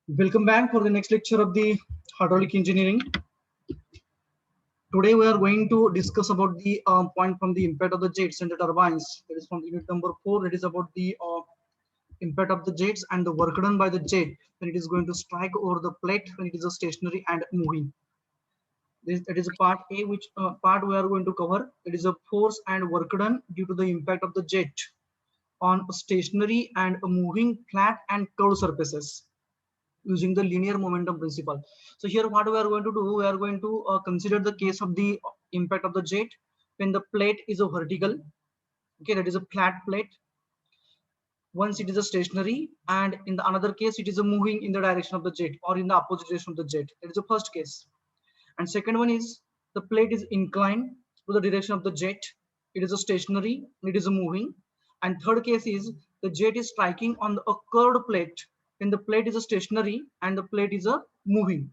Welcome back for the next lecture of the hydraulic engineering. Today we are going to discuss about the point from the impact of the jets and the turbines. That is from the unit number 4. It is about the impact of the jets and the work done by the jet when it is going to strike over the plate when it is a stationary and moving. That is a part A, which part we are going to cover. It is a force and work done due to the impact of the jet on a stationary and a moving flat and curved surfaces, using the linear momentum principle. So here what we are going to do, we are going to consider the case of the impact of the jet when the plate is a vertical, okay, that is a flat plate. Once it is a stationary, and in the another case it is a moving in the direction of the jet or in the opposite direction of the jet. That is the first case. And second one is the plate is inclined to the direction of the jet. It is a stationary, it is a moving. And third case is the jet is striking on a curved plate when the plate is a stationary and the plate is a moving.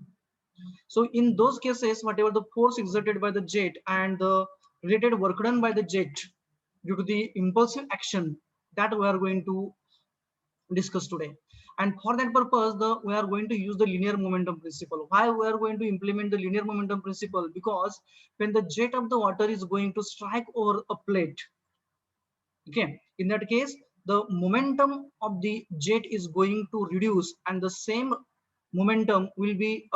So in those cases, whatever the force exerted by the jet and the related work done by the jet due to the impulsive action, that we are going to discuss today. And for that purpose, we are going to use the linear momentum principle. Why we are going to implement the linear momentum principle? Because when the jet of the water is going to strike over a plate, okay, in that case the momentum of the jet is going to reduce and the same momentum will be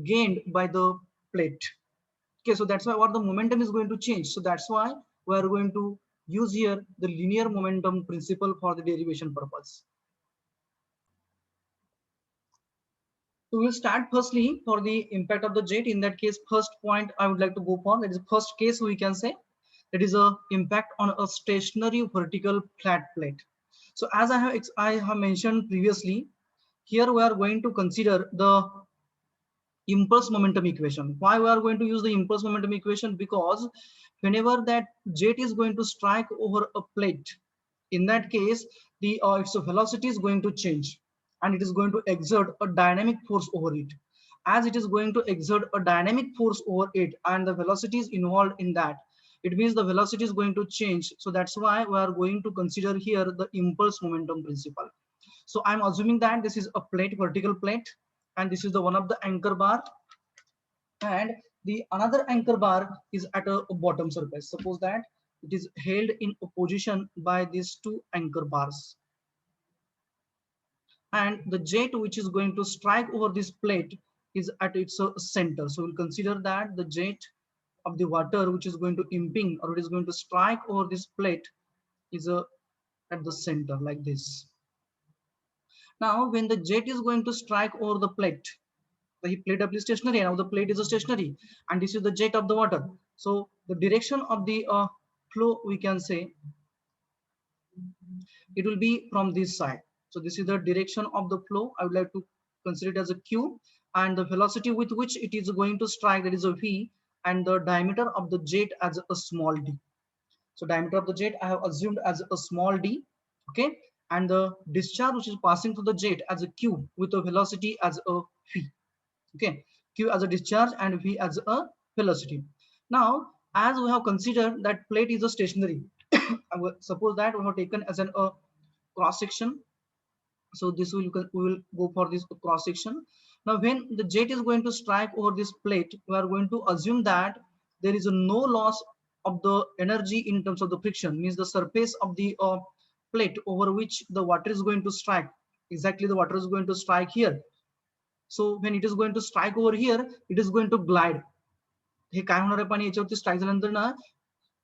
gained by the plate. Okay, so that's why what the momentum is going to change. So that's why we are going to use here the linear momentum principle for the derivation purpose. So we'll start firstly for the impact of the jet. In that case, first point I would like to go for, that is the first case we can say, that is a impact on a stationary vertical flat plate. So as I have mentioned previously, here we are going to consider the impulse momentum equation. Why we are going to use the impulse momentum equation? Because whenever that jet is going to strike over a plate, in that case the its velocity is going to change and it is going to exert a dynamic force over it. As it is going to exert a dynamic force over it and the velocity is involved in that, it means the velocity is going to change. So that's why we are going to consider here the impulse momentum principle. So I'm assuming that this is a plate, vertical plate, and this is the one of the anchor bar, and the another anchor bar is at a bottom surface. Suppose that it is held in a position by these two anchor bars, and the jet which is going to strike over this plate is at its center. So we'll consider that the jet of the water which is going to imping or it is going to strike over this plate is at the center like this. Now when the jet is going to strike over the plate, the plate up is stationary, now the plate is a stationary, and this is the jet of the water. So the direction of the flow, we can say it will be from this side. So this is the direction of the flow. I would like to consider it as a q, and the velocity with which it is going to strike, that is a v, and the diameter of the jet as a small d. So diameter of the jet I have assumed as a small d, okay, and the discharge which is passing through the jet as a q with a velocity as a v. Okay, q as a discharge and v as a velocity. Now as we have considered that plate is a stationary, suppose that we have taken as an cross section. So this will, we will go for this cross section. Now when the jet is going to strike over this plate, we are going to assume that there is a no loss of the energy in terms of the friction, means the surface of the plate over which the water is going to strike, exactly the water is going to strike here. So when it is going to strike over here, it is going to glide. हे काय होणार आहे, पाणी याच्यावरती strike झाल्यानंतर ना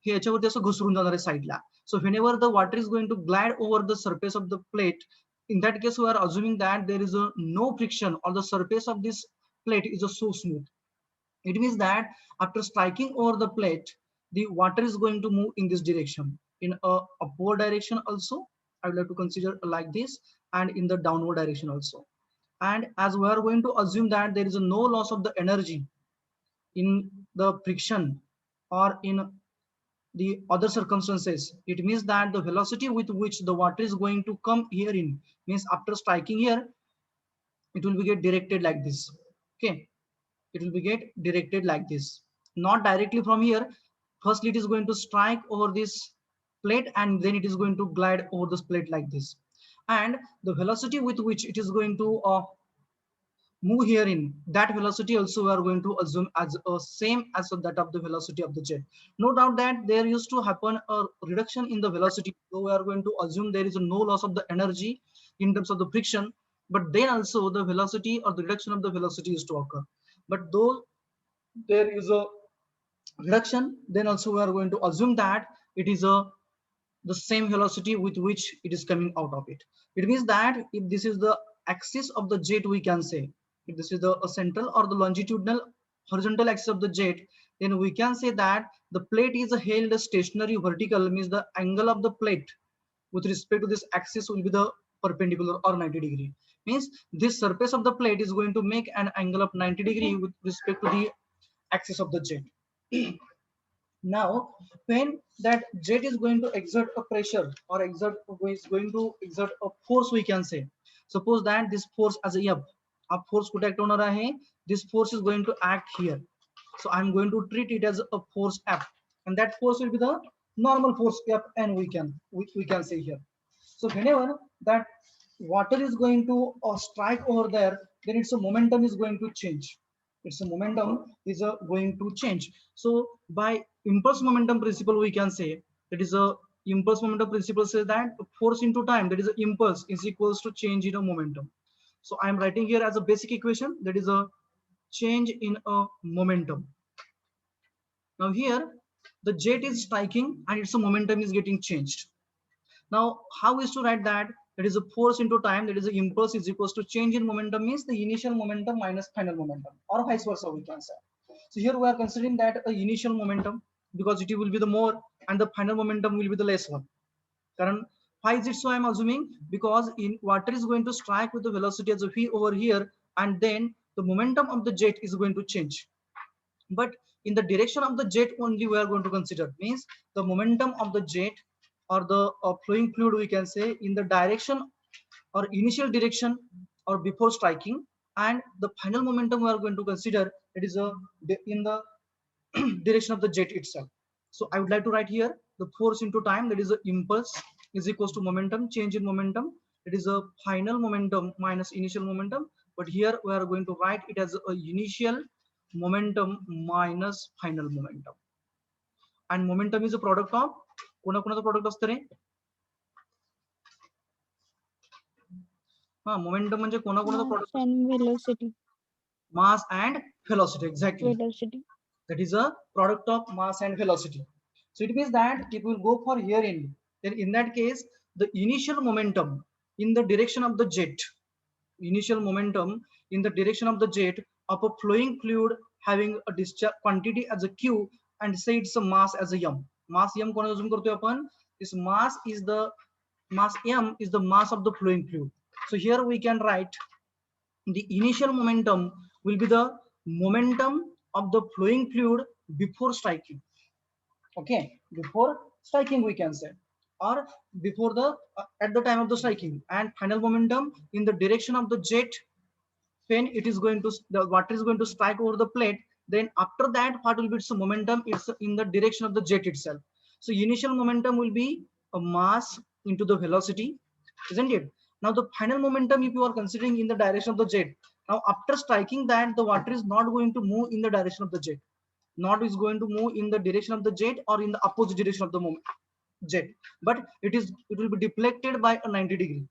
हे याच्यावरती असं घसरून जाणार आहे साईडला. So whenever the water is going to glide over the surface of the plate, in that case we are assuming that there is a no friction or the surface of this plate is so smooth. It means that after striking over the plate, the water is going to move in this direction, in a upward direction also, I would like to consider like this, and in the downward direction also. And as we are going to assume that there is a no loss of the energy in the friction or in the other circumstances, it means that the velocity with which the water is going to come here in, means after striking here, it will be get directed like this. Okay, it will be get directed like this, not directly from here. Firstly it is going to strike over this plate and then it is going to glide over this plate like this, and the velocity with which it is going to move herein, that velocity also we are going to assume as same as that of the velocity of the jet. No doubt that there used to happen a reduction in the velocity, so we are going to assume there is no loss of the energy in terms of the friction, but then also the velocity or the reduction of the velocity is to occur. But though there is a reduction, then also we are going to assume that it is a the same velocity with which it is coming out of it. It means that if this is the axis of the jet, we can say if this is the central or the longitudinal horizontal axis of the jet, then we can say that the plate is held stationary vertical, means the angle of the plate with respect to this axis will be the perpendicular or 90 degree. Means this surface of the plate is going to make an angle of 90 degree with respect to the axis of the jet. Now, when that jet is going to exert a pressure or is going to exert a force, we can say, suppose that this force as a F, a force कुठे act होणार आहे, this force is going to act here. So I'm going to treat it as a force F, and that force will be the normal force F, and we can say here. So whenever that water is going to strike over there, then its momentum is going to change. Its momentum is going to change. So by impulse momentum principle, we can say that is a impulse momentum principle says that force into time, that is a impulse, is equals to change in a momentum. So I am writing here as a basic equation, that is a change in a momentum. Now here the jet is striking and its momentum is getting changed. Now, how is to write that? That is a force into time, that is the impulse is equals to change in momentum, means the initial momentum minus final momentum, or vice versa, we can say. So here we are considering that a initial momentum, because it will be the more and the final momentum will be the less one. Karan, why is it so? I'm assuming because in water is going to strike with the velocity as a v over here, and then the momentum of the jet is going to change. But in the direction of the jet only we are going to consider, means the momentum of the jet or the flowing fluid, we can say, in the direction or initial direction or before striking, and the final momentum we are going to consider, it is in the direction of the jet itself. So I would like to write here the force into time, that is a impulse, is equals to momentum, change in momentum, it is a final momentum minus initial momentum. But here we are going to write it as a initial momentum minus final momentum. And momentum is a product of कोणाकोणाचं product असतं रे? हा, momentum म्हणजे कोणाकोणाचं Mass product असतं? and velocity. Mass and velocity, exactly. Velocity. That is a product of mass and velocity. So it means that if we will go for herein, then in that case, the initial momentum in the direction of the jet, initial momentum in the direction of the jet of a flowing fluid having a discharge quantity as a q, and say it's a mass as a m. Mass m कोणाला assume करतोय आपण? This mass m is the mass of the flowing fluid. So here we can write the initial momentum will be the momentum of the flowing fluid before striking. Okay, before striking we can say, or before the at the time of the striking, and final momentum in the direction of the jet when it is going to, the water is going to strike over the plate. Then after that, what will be its momentum? It's in the direction of the jet itself. So initial momentum will be a mass into the velocity, isn't it? Now the final momentum, if you are considering in the direction of the jet, now after striking that, the water is not going to move in the direction of the jet, not is going to move in the direction of the jet or in the opposite direction of the jet, but it will be deflected by a 90 degree.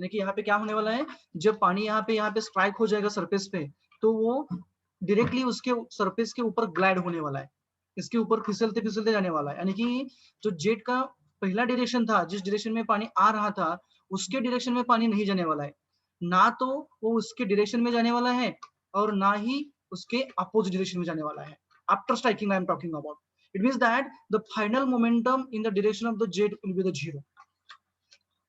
यानी कि यहाँ पे क्या होने वाला है, जब पानी यहाँ पे स्ट्राइक हो जाएगा सरफेस पे, तो वो डायरेक्टली उसके सरफेस के ऊपर ग्लाइड होने वाला है, इसके ऊपर फिसलते फिसलते जाने वाला है। यानी कि जो जेट का पहला डायरेक्शन था, जिस डायरेक्शन में पानी आ रहा था, उसके डायरेक्शन में पानी नहीं जाने वाला है, ना तो वो उसके डायरेक्शन में जाने वाला है और ना ही उसके अपोजिट डायरेक्शन में जाने वाला है। After striking I am talking about. It means that the final momentum in the direction of the jet will be the zero.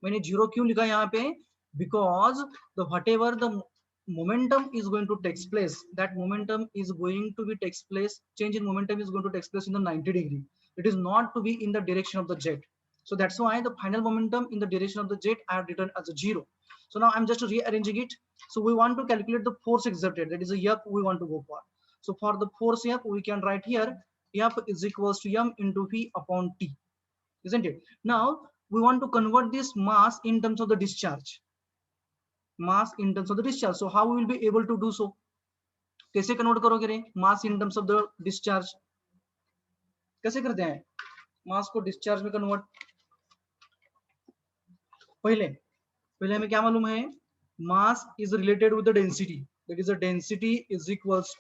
मैंने जीरो क्यों लिखा यहाँ पे? Because the whatever the momentum is going to takes place, that momentum is going to be takes place, change in momentum is going to takes place in the 90 degree. It is not to be in the direction of the jet. So that's why the final momentum in the direction of the jet I have written as a zero. So now I'm just rearranging it. So we want to calculate the force exerted, that is a F we want to go for. So for the force F, we can write here F is equals to m into v upon t, isn't it? Now we want to convert this mass in terms of the discharge. mass in terms of the discharge. So how we will be able to do so? कैसे convert करोगे रे mass in terms of the discharge? कैसे करते हैं मास को discharge में convert? पहले पहले हमें क्या मालूम है? Mass is related with the density, that is the density is equals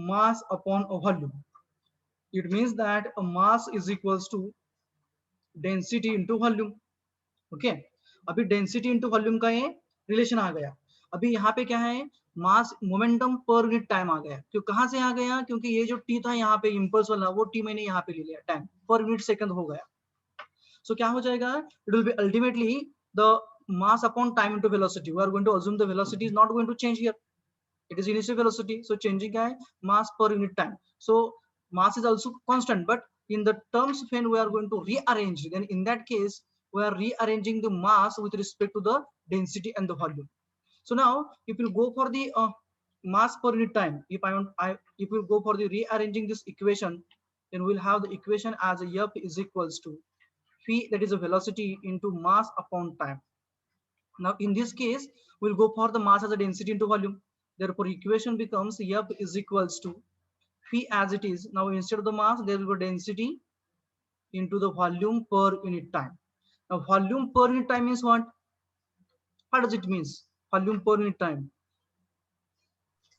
mass upon a volume. It means that a mass is equals to density into volume. Okay, अभी density into volume का ये relation आ गया. अभी यहाँ पे क्या है? Mass momentum per unit time आ गया. क्यों कहाँ से आ गया? क्योंकि ये जो टी था यहाँ पे इम्पल्स वाला, वो टी मैंने यहाँ पे ले लिया, टाइम पर यूनिट सेकंड हो गया. So क्या हो जाएगा? It will be ultimately the mass upon time into velocity. We are going to assume the velocity is not going to change here. It is initial velocity, so changing क्या है? Mass per unit time. So mass is also constant, but in the terms when we are going to rearrange, then in that case we are rearranging the mass with respect to the density and the volume. So now if you go for the mass per unit time, if we go for the rearranging this equation, then we'll have the equation as F is equals to phi, that is a velocity, into mass upon time. Now in this case we'll go for the mass as a density into volume. Therefore equation becomes F is equals to phi as it is. Now instead of the mass there will be density into the volume per unit time. Now volume per unit time means what? What does it means? Volume per unit time?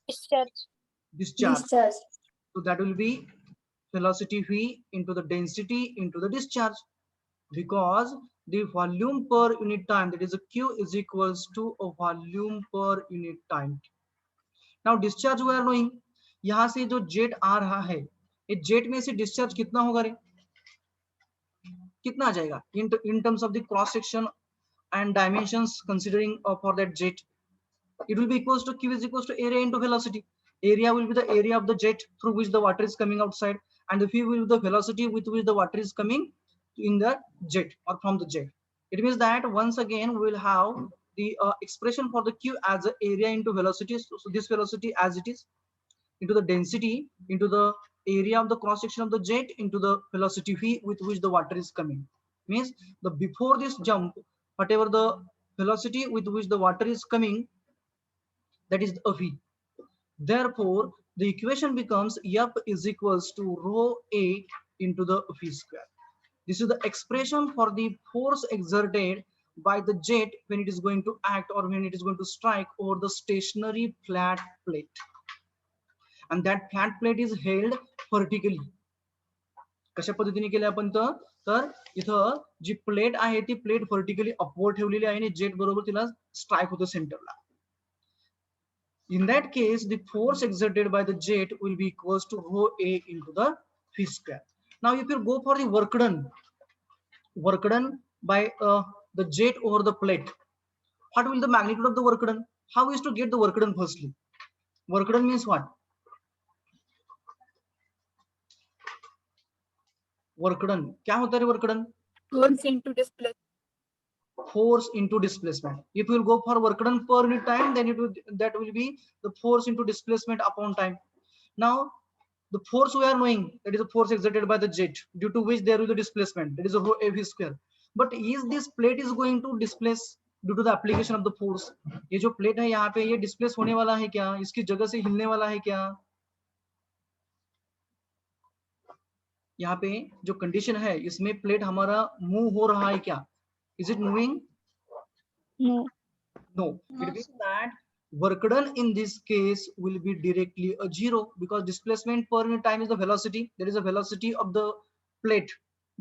Discharge. Discharge. Discharge. So that will be velocity v into the density into the discharge, because the volume per unit time, that is a q, is equals to a volume per unit time. Now discharge we are knowing, यहाँ से जो jet आ रहा है, ये jet में से discharge कितना होगा रे? कितना आ जाएगा in terms of the cross section and dimensions considering for that jet? It will be equals to q is equals to area into velocity. Area will be the area of the jet through which the water is coming outside, and the v will be the velocity with which the water is coming in the jet or from the jet. It means that once again we will have the expression for the q as the area into velocity. So this velocity as it is into the density into the area of the cross section of the jet into the velocity v with which the water is coming. Means the before this jump, whatever the velocity with which the water is coming, that is a v. Therefore the equation becomes F is equals to rho a into the v square. This is the expression for the force exerted by the jet when it is going to act or when it is going to strike over the stationary flat plate, and that flat plate is held vertically. कशा पद्धतीने केलं आपण तर इथं जी plate आहे ती plate vertically upward ठेवलेली आहे आणि जेट बरोबर तिला स्ट्राइक होतो सेंटरला. In that case the force exerted by the jet will be equals to rho a into the v square. Now if you go for the work done by the jet over the plate, what will the magnitude of the work done? How is to get the work done? Firstly, work done means what? Work done क्या होता है? Work done Force into displacement. force into displacement. If you will go for work done per unit time, then that will be the force into displacement upon time. Now the force we are knowing, that is the force exerted by the jet due to which there will be displacement, that is a rho a v square. But is this plate is going to displace due to the application of the force? ये जो plate है यहाँ पे, ये displace होने वाला है क्या? इसकी जगह से हिलने वाला है क्या? यहाँ पे जो कंडीशन है इसमें प्लेट हमारा मूव हो रहा है क्या? Is it moving? No. No. It means that work done in this case will be directly a zero, because displacement per unit time is the velocity, that is the velocity of the plate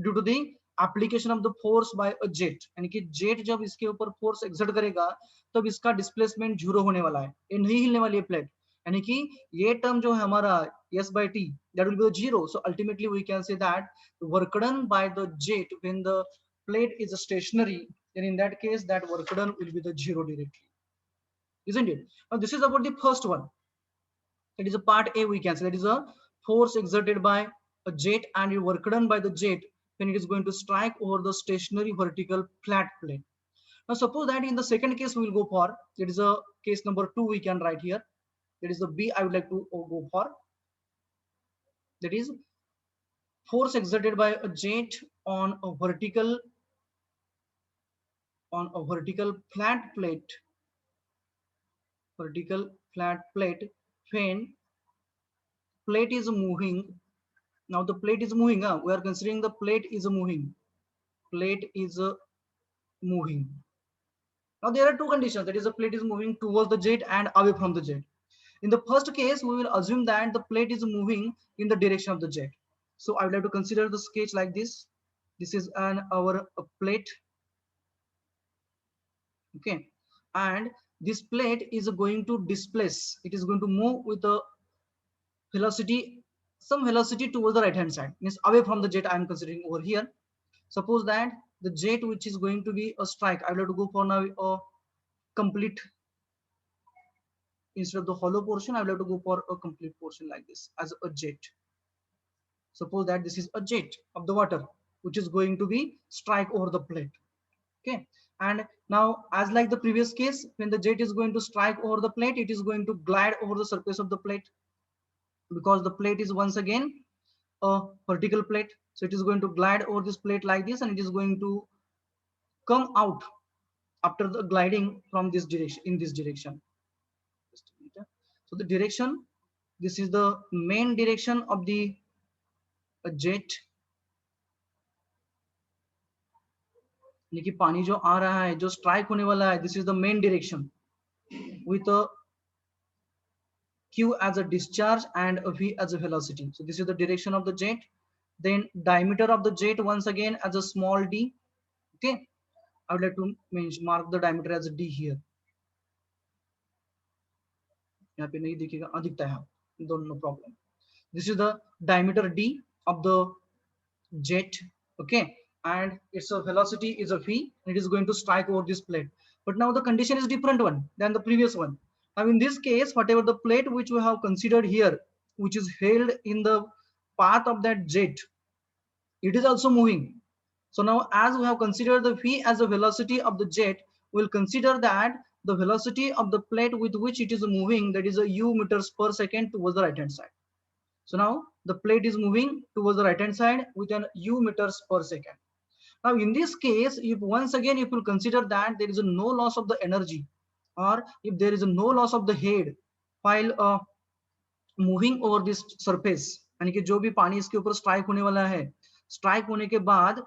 due to the application of the force by a jet. यानी कि jet जब इसके ऊपर force exert करेगा तब इसका displacement zero होने वाला है, ये नहीं हिलने वाली है प्लेट. यानी कि ये टर्म जो है हमारा s by t, that will be a zero. So ultimately we can say that the work done by the jet when the plate is stationary, then in that case that work done will be the zero directly, isn't it? Now this is about the first one, that is a part A. We can say that is a force exerted by a jet and work done by the jet when it is going to strike over the stationary vertical flat plate. Now suppose that in the second case we will go for, that is a case number 2 we can write here, that is the B I would like to go for, that is force exerted by a jet on a vertical flat plate vertical flat plate. When plate is moving, now the plate is moving. We are considering the plate is moving. Plate is moving. Now there are two conditions. That is, the plate is moving towards the jet and away from the jet. In the first case, we will assume that the plate is moving in the direction of the jet. So I would like to consider the sketch like this. This is our plate, okay, and this plate is going to displace. It is going to move with a velocity, some velocity towards the right hand side, means away from the jet. I am considering over here. Suppose that the jet which is going to be a strike, I would like to go for now a complete, instead of the hollow portion, I would like to go for a complete portion like this as a jet. Suppose that this is a jet of the water which is going to be strike over the plate, okay. And now, as like the previous case, when the jet is going to strike over the plate, it is going to glide over the surface of the plate, because the plate is once again a vertical plate. So it is going to glide over this plate like this, and it is going to come out after the gliding from this direction, in this direction. So the direction, this is the main direction of the jet, यानी कि पानी जो आ रहा है, जो strike होने वाला है, this is the main direction with a q as a discharge and a v as a velocity. So this is the direction of the jet. Then diameter of the jet once again as a small d, okay. I would like to mark the diameter as a d here. यहाँ पे नहीं दिखेगा, दिखता है, don't, no problem. This is the diameter d of the jet, okay, and its velocity is a v, and it is going to strike over this plate. But now the condition is different one than the previous one. Now in this case, whatever the plate which we have considered here, which is held in the path of that jet, it is also moving. So now, as we have considered the v as the velocity of the jet, we'll consider that the velocity of the plate with which it is moving, that is a u meters per second towards the right hand side. So now the plate is moving towards the right hand side with an u meters per second. Now in this case, if once again, if you consider that there is a no loss of the energy, or if there is a no loss of the head while moving over this surface, यानी कि जो भी पानी इसके ऊपर strike होने वाला है, स्ट्राइक होने के बाद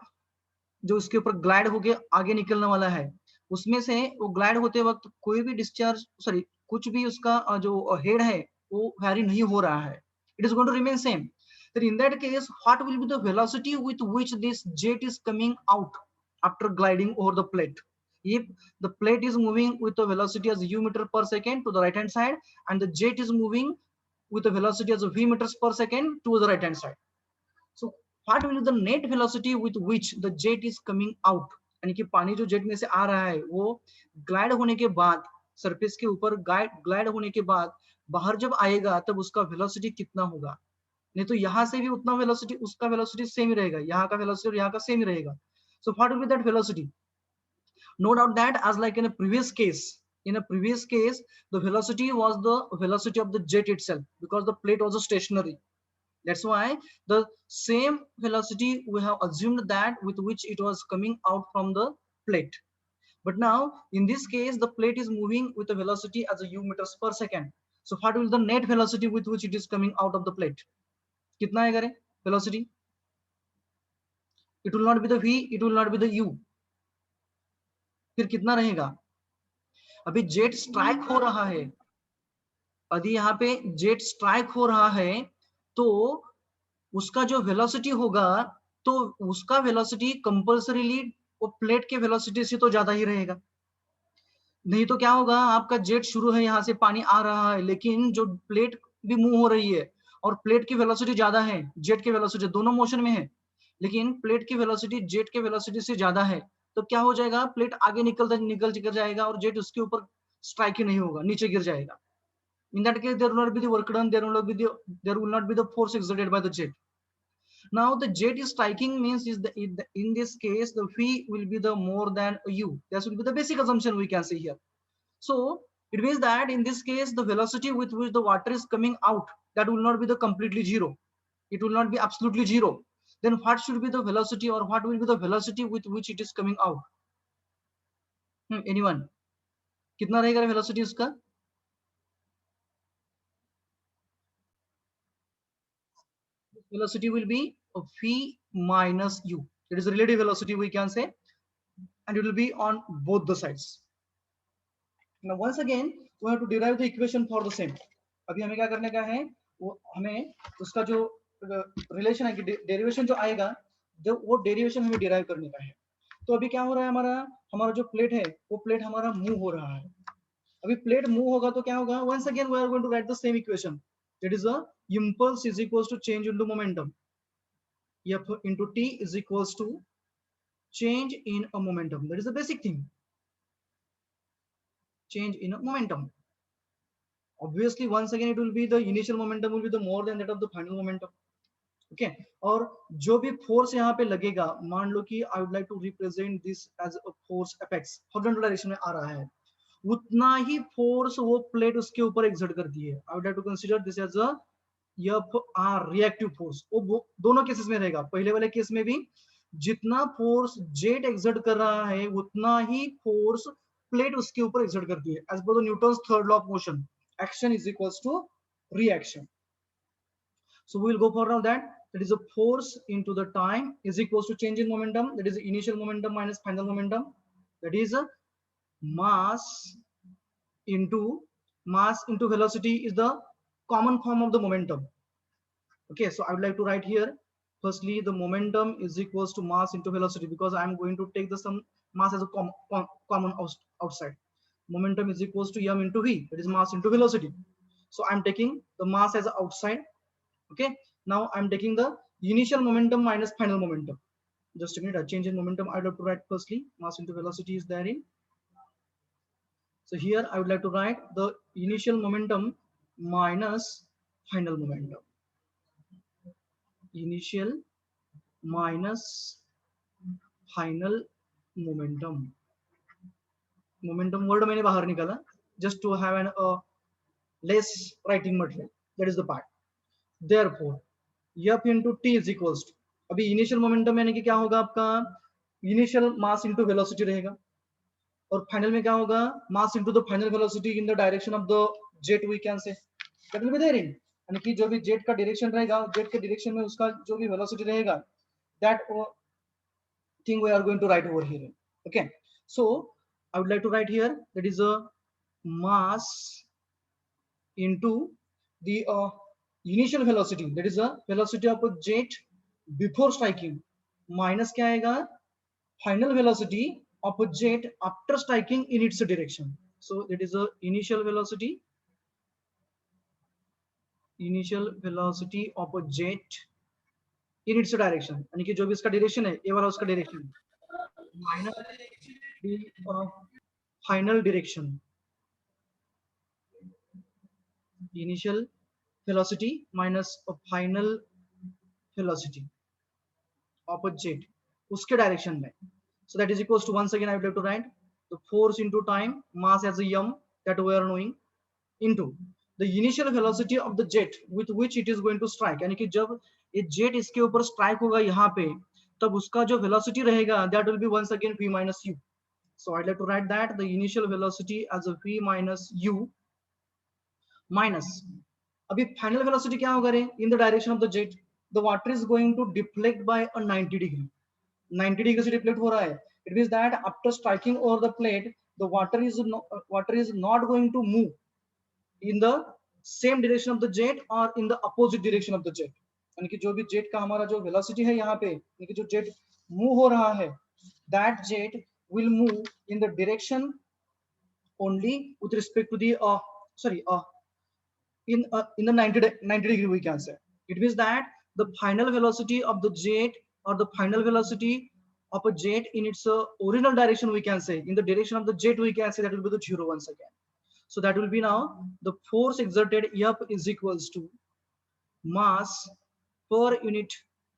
जो इसके ऊपर ग्लाइड होके आगे निकलने वाला है, उसमें से वो ग्लाइड होते वक्त कोई भी डिस्चार्ज, सॉरी, कुछ भी उसका जो हेड है वो वैरी नहीं हो रहा है, it is going to remain same. Then in that case, what will be the velocity with which this jet is coming out after gliding over the plate? If the plate is moving with a velocity as u meter per second to the right hand side, and the jet is moving with a velocity as v meters per second to the right hand side, so what will be the net velocity with which the jet is coming out? यानी कि पानी जो jet में से आ रहा है वो glide होने के बाद, सरफेस के ऊपर ग्लाइड होने के बाद बाहर जब आएगा तब उसका वेलोसिटी कितना होगा? नहीं तो यहाँ से भी उतना वेलोसिटी, उसका वेलोसिटी सेम ही रहेगा, यहाँ का वेलोसिटी और यहाँ का सेम ही रहेगा. So what will be that velocity? No doubt that, as like in a previous case, the velocity was the velocity of the jet itself, because the plate was stationary. That's why the same velocity we have assumed that with which it was coming out from the plate. But now in this case, the plate is moving with a velocity as a u meters per second. So what will the net velocity with which it is coming out of the plate? कितना है करे velocity? It will not be the v, it will not be the u. फिर कितना रहेगा? अभी jet strike हो रहा है, यदि यहाँ पे जेट स्ट्राइक हो रहा है तो उसका जो वेलोसिटी होगा, तो उसका वेलोसिटी कंपल्सरीली वो प्लेट के वेलोसिटी से तो ज्यादा ही रहेगा. नहीं तो क्या होगा, आपका जेट शुरू है, यहाँ से पानी आ रहा है, लेकिन जो प्लेट भी मूव हो रही है और प्लेट की वेलोसिटी ज्यादा है, जेट की वेलोसिटी, दोनों मोशन में है, लेकिन प्लेट की वेलोसिटी जेट के वेलोसिटी से ज्यादा है, तो क्या हो जाएगा, प्लेट आगे निकल जाएगा और जेट उसके ऊपर स्ट्राइक ही नहीं होगा, नीचे गिर जाएगा. In that case, there will not be the work done, there will not be the force exerted by the jet. Now the jet is striking means in this case the v will be the more than u. That will be the basic assumption we can see here. So it means that in this case the velocity with which the water is coming out, that will not be the completely zero. It will not be absolutely zero. Then what should be the velocity, or what will be the velocity with which it is coming out? Anyone? कितना रहेगा velocity उसका? velocity will be v minus u. It is a relative velocity we can say, and it will be on both the sides. Now once again we have to derive the equation for the same. अभी हमें क्या करने का है, वो हमें उसका जो रिलेशन है कि डेरिवेशन जो आएगा, जो वो डेरिवेशन हमें डिराइव करने का है. तो अभी क्या हो रहा है, हमारा हमारा जो प्लेट है वो प्लेट हमारा मूव हो रहा है. अभी प्लेट मूव होगा तो क्या होगा, once again we are going to write the same equation. That is a impulse is equals to change into momentum. F into t is equals to change in a momentum. That is the basic thing. Change in a momentum. Obviously once again it will be the initial momentum will be the more than that of the final momentum. Okay, और जो भी force यहाँ पे लगेगा, मान लो कि I would like to represent this as a force apex, horizontal direction में आ रहा है, उतना ही फोर्स वो प्लेट उसके ऊपर एक्सर्ट करती है. I would like to consider this as a FR reactive force. वो दोनों केसेस में रहेगा. पहले वाले केस में भी जितना फोर्स जेट एक्सर्ट कर रहा है उतना ही फोर्स प्लेट उसके ऊपर एक्सर्ट करती है. एज पर the Newton's third law of motion, action is equals to reaction. So we will go for now that is a force into the time is equals to change in momentum, that is initial momentum minus final momentum, that is a mass into velocity is the common form of the momentum. Okay, so I would like to write here firstly the momentum is equals to mass into velocity, because I am going to take the some mass as a common outside. Momentum is equals to m into v, that is mass into velocity. So I'm taking the mass as outside. Okay, now I'm taking the initial momentum minus final momentum. Just a minute, a change in momentum I'd have to write firstly mass into velocity is therein. So here I would like to write the initial momentum minus final momentum. Initial minus final momentum. Momentum word मैंने बाहर निकाला just to have an less writing material. That is the part. Therefore F into t is equals to, अभी initial momentum यानी कि क्या होगा, आपका initial mass into velocity रहेगा, और फाइनल में क्या होगा, mass into the final velocity in the direction of the jet we can say, that will be there in, यानी कि जो भी जेट का डायरेक्शन रहेगा, जेट के डायरेक्शन में उसका जो भी वेलोसिटी रहेगा, that thing we are going to write over here. Okay, so I would like to write here that is a mass into the initial velocity, that is a velocity of a jet before striking, minus क्या आएगा, final velocity of a jet after striking in its direction. So that is a initial velocity of a jet in its direction, यानी कि जो भी इसका direction है, ये वाला उसका direction, minus the final direction, initial velocity minus a final velocity of a jet उसके डायरेक्शन में. So that is equals to, once again I would like to write the force into time, mass as a m that we are knowing, into the initial velocity of the jet with which it is going to strike, यानी कि जब ये jet इसके ऊपर strike होगा यहाँ पे, तब उसका जो वेलोसिटी रहेगा that will be once again v minus u. So I'd like to write that the initial velocity as a v minus u minus, अभी फाइनल वेलोसिटी क्या होगा रे, in the direction of the jet the water is going to deflect by a 90 degree, 90 degree से deflect हो रहा है. It means that after striking over the plate the water is not going to move in the same direction of the jet or in the opposite direction of the jet, यानी कि जो भी jet का हमारा जो velocity है यहाँ पे, यानी कि जो जेट मूव हो रहा है, that jet will move in the direction only with respect to the in the 90 degree we can say. It means that the final velocity of the jet or the final velocity of a jet in its original direction we can say, in the direction of the jet we can say, that will be the zero once again. So that will be now the force exerted F is equals to mass per unit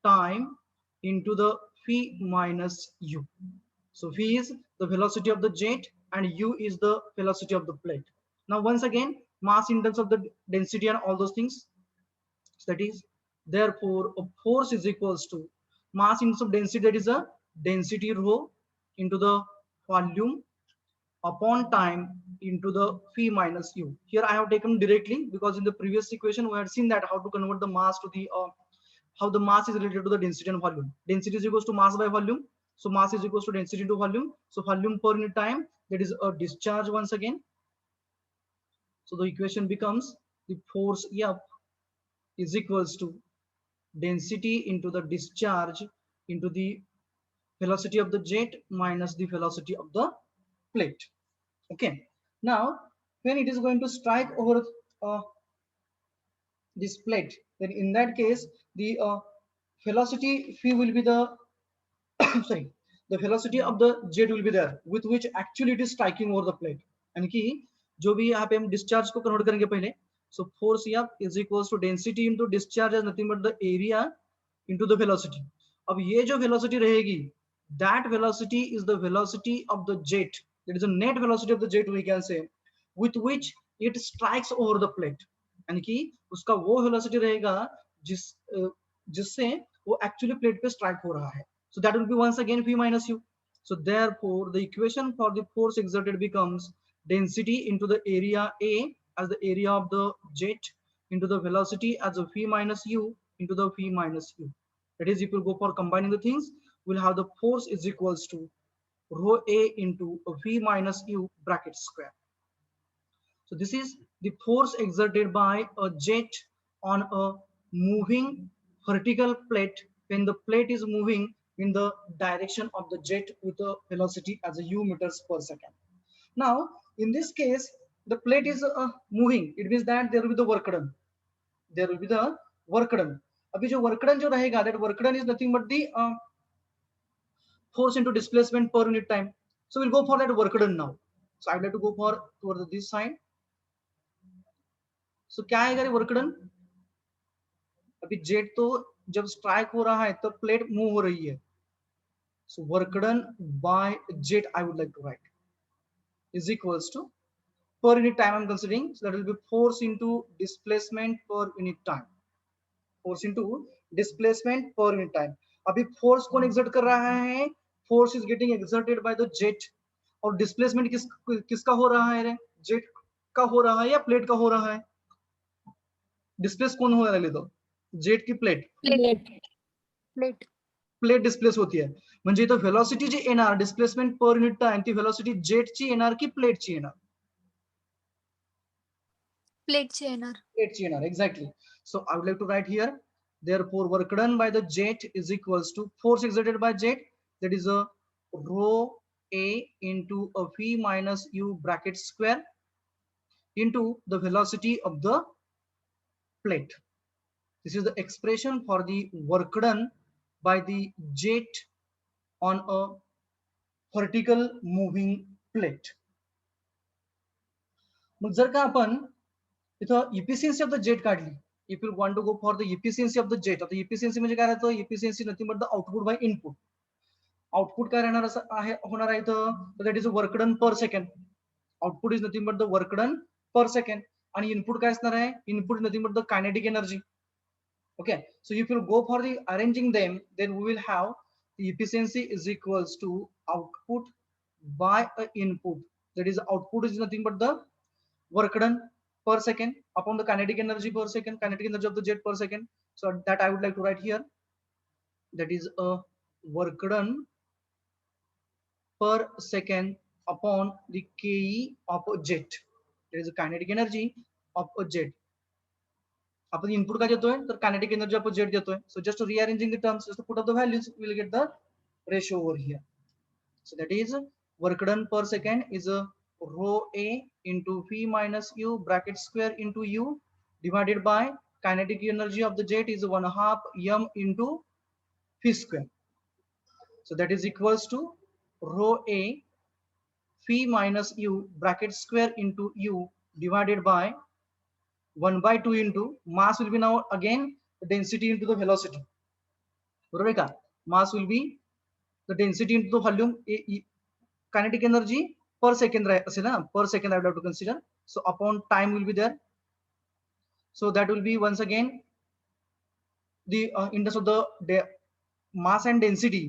time into the v minus u. So v is the velocity of the jet and u is the velocity of the plate. Now once again mass in terms of the density and all those things. So that is, therefore a force is equals to mass in terms of density, that is a density rho into the volume upon time into the v minus u. Here I have taken directly because in the previous equation we had seen that how to convert the mass to the how the mass is related to the density and volume. Density is equals to mass by volume. So mass is equals to density into volume. So volume per unit time, that is a discharge once again. So the equation becomes the force F is equals to density into the discharge into the velocity of the jet minus the velocity of the plate. Okay. Now, when it is going to strike over this plate, then in that case, the velocity phi will be the sorry, the velocity of the jet will be there with which actually it is striking over the plate. यानी कि जो भी यहाँ पे हम discharge को convert करेंगे पहले, so force F is equals to density into discharge as nothing but the area into the velocity. अब ये जो velocity रहेगी, that velocity is the velocity of the jet. That is the net velocity of the jet we can say, with which it strikes over the plate. यानी कि उसका वो velocity रहेगा जिससे वो actually plate पे strike हो रहा है. So that will be once again P minus U. So therefore, the equation for the force exerted becomes density into the area A as the area of the jet into the velocity as a P minus U into the P minus U. That is, if you go for combining the things, we'll have the force is equals to rho A into a V minus U bracket square. So this is the force exerted by a jet on a moving vertical plate when the plate is moving in the direction of the jet with a velocity as a u meters per second. Now, in this case, the plate is moving. It means that there will be the work done. There will be the work done. अभी जो work done जो रहेगा, that work done is nothing but the force into displacement per unit time. So we'll go for that work done now. So I'd like to go for towards this side. So क्या आएगा रे work done? अभी jet तो जब strike हो रहा है तो प्लेट मूव हो रही है. So work done by jet I would like to write is equals to per unit time I'm considering. So that will be force into displacement per unit time. Force into displacement per unit time. अभी force कौन exert कर रहा है? Force is getting exerted by the jet. और displacement किसका हो रहा है रे? Jet का हो रहा है या प्लेट का हो रहा है? डिस्प्लेस कौन हो रहा है? तो जेट की प्लेट प्लेट डिस्प्लेस होती है. म्हणजे इथं व्हेलॉसिटी जी येणार डिस्प्लेसमेंट पर युनिट टाइम ती व्हेलॉसिटी जेटची येणार की प्लेटची येणार? प्लेटची येणार. प्लेटची येणार. Exactly. So I would like to write here therefore work done by the jet is equals to force exerted by jet, that is a rho a into a v minus u bracket square into the velocity of the plate. This is the expression for the work done by the jet on a vertical moving plate. मग जर का आपण इथं efficiency of the jet काढली, if you want to go for the efficiency of the jet, आता efficiency म्हणजे काय राहतं? Efficiency nothing but the output by input. Output काय राहणार असं आहे होणार आहे इथं? That is work done per second. Output is nothing but the work done per second. आणि इनपुट काय असणार आहे? Input nothing but the kinetic energy. Okay, so if you go for the arranging them, then we will have the efficiency is equals to output by a input. That is, output is nothing but the work done per second upon the kinetic energy per second, kinetic energy of the jet per second. So that I would like to write here. That is a work done per second upon the ke of a jet. That is a kinetic energy of a jet. आपण input काय देतोय? तर kinetic energy आपण jet देतोय. So just rearranging the terms, just put of the values, will get the ratio over here. So that is work done per second is rho a into v minus u bracket square into u divided by kinetic energy of the jet is 1/2 m into v square. So that is equals to rho a v minus u bracket square into u divided by 1/2 into mass will be now again the density into the velocity. बरोबर का? Mass will be the density into the volume. Kinetic energy per second असेल ना? Per second I would have to consider. So upon time will be there. So that will be once again the in terms of the mass and density.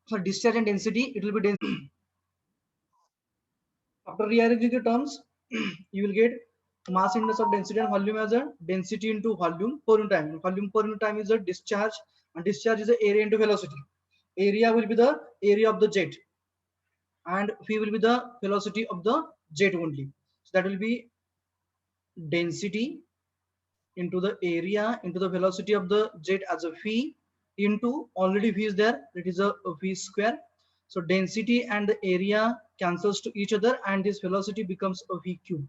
So discharge and density, it will be density. After rearranging the terms, you will get mass index of density and volume as a density into volume per unit time. Volume per unit time is a discharge, and discharge is the area into velocity. Area will be the area of the jet, and v will be the velocity of the jet only. So that will be density into the area into the velocity of the jet as a v into already v is there, it is a v square. So density and the area cancels to each other, and this velocity becomes a v cube.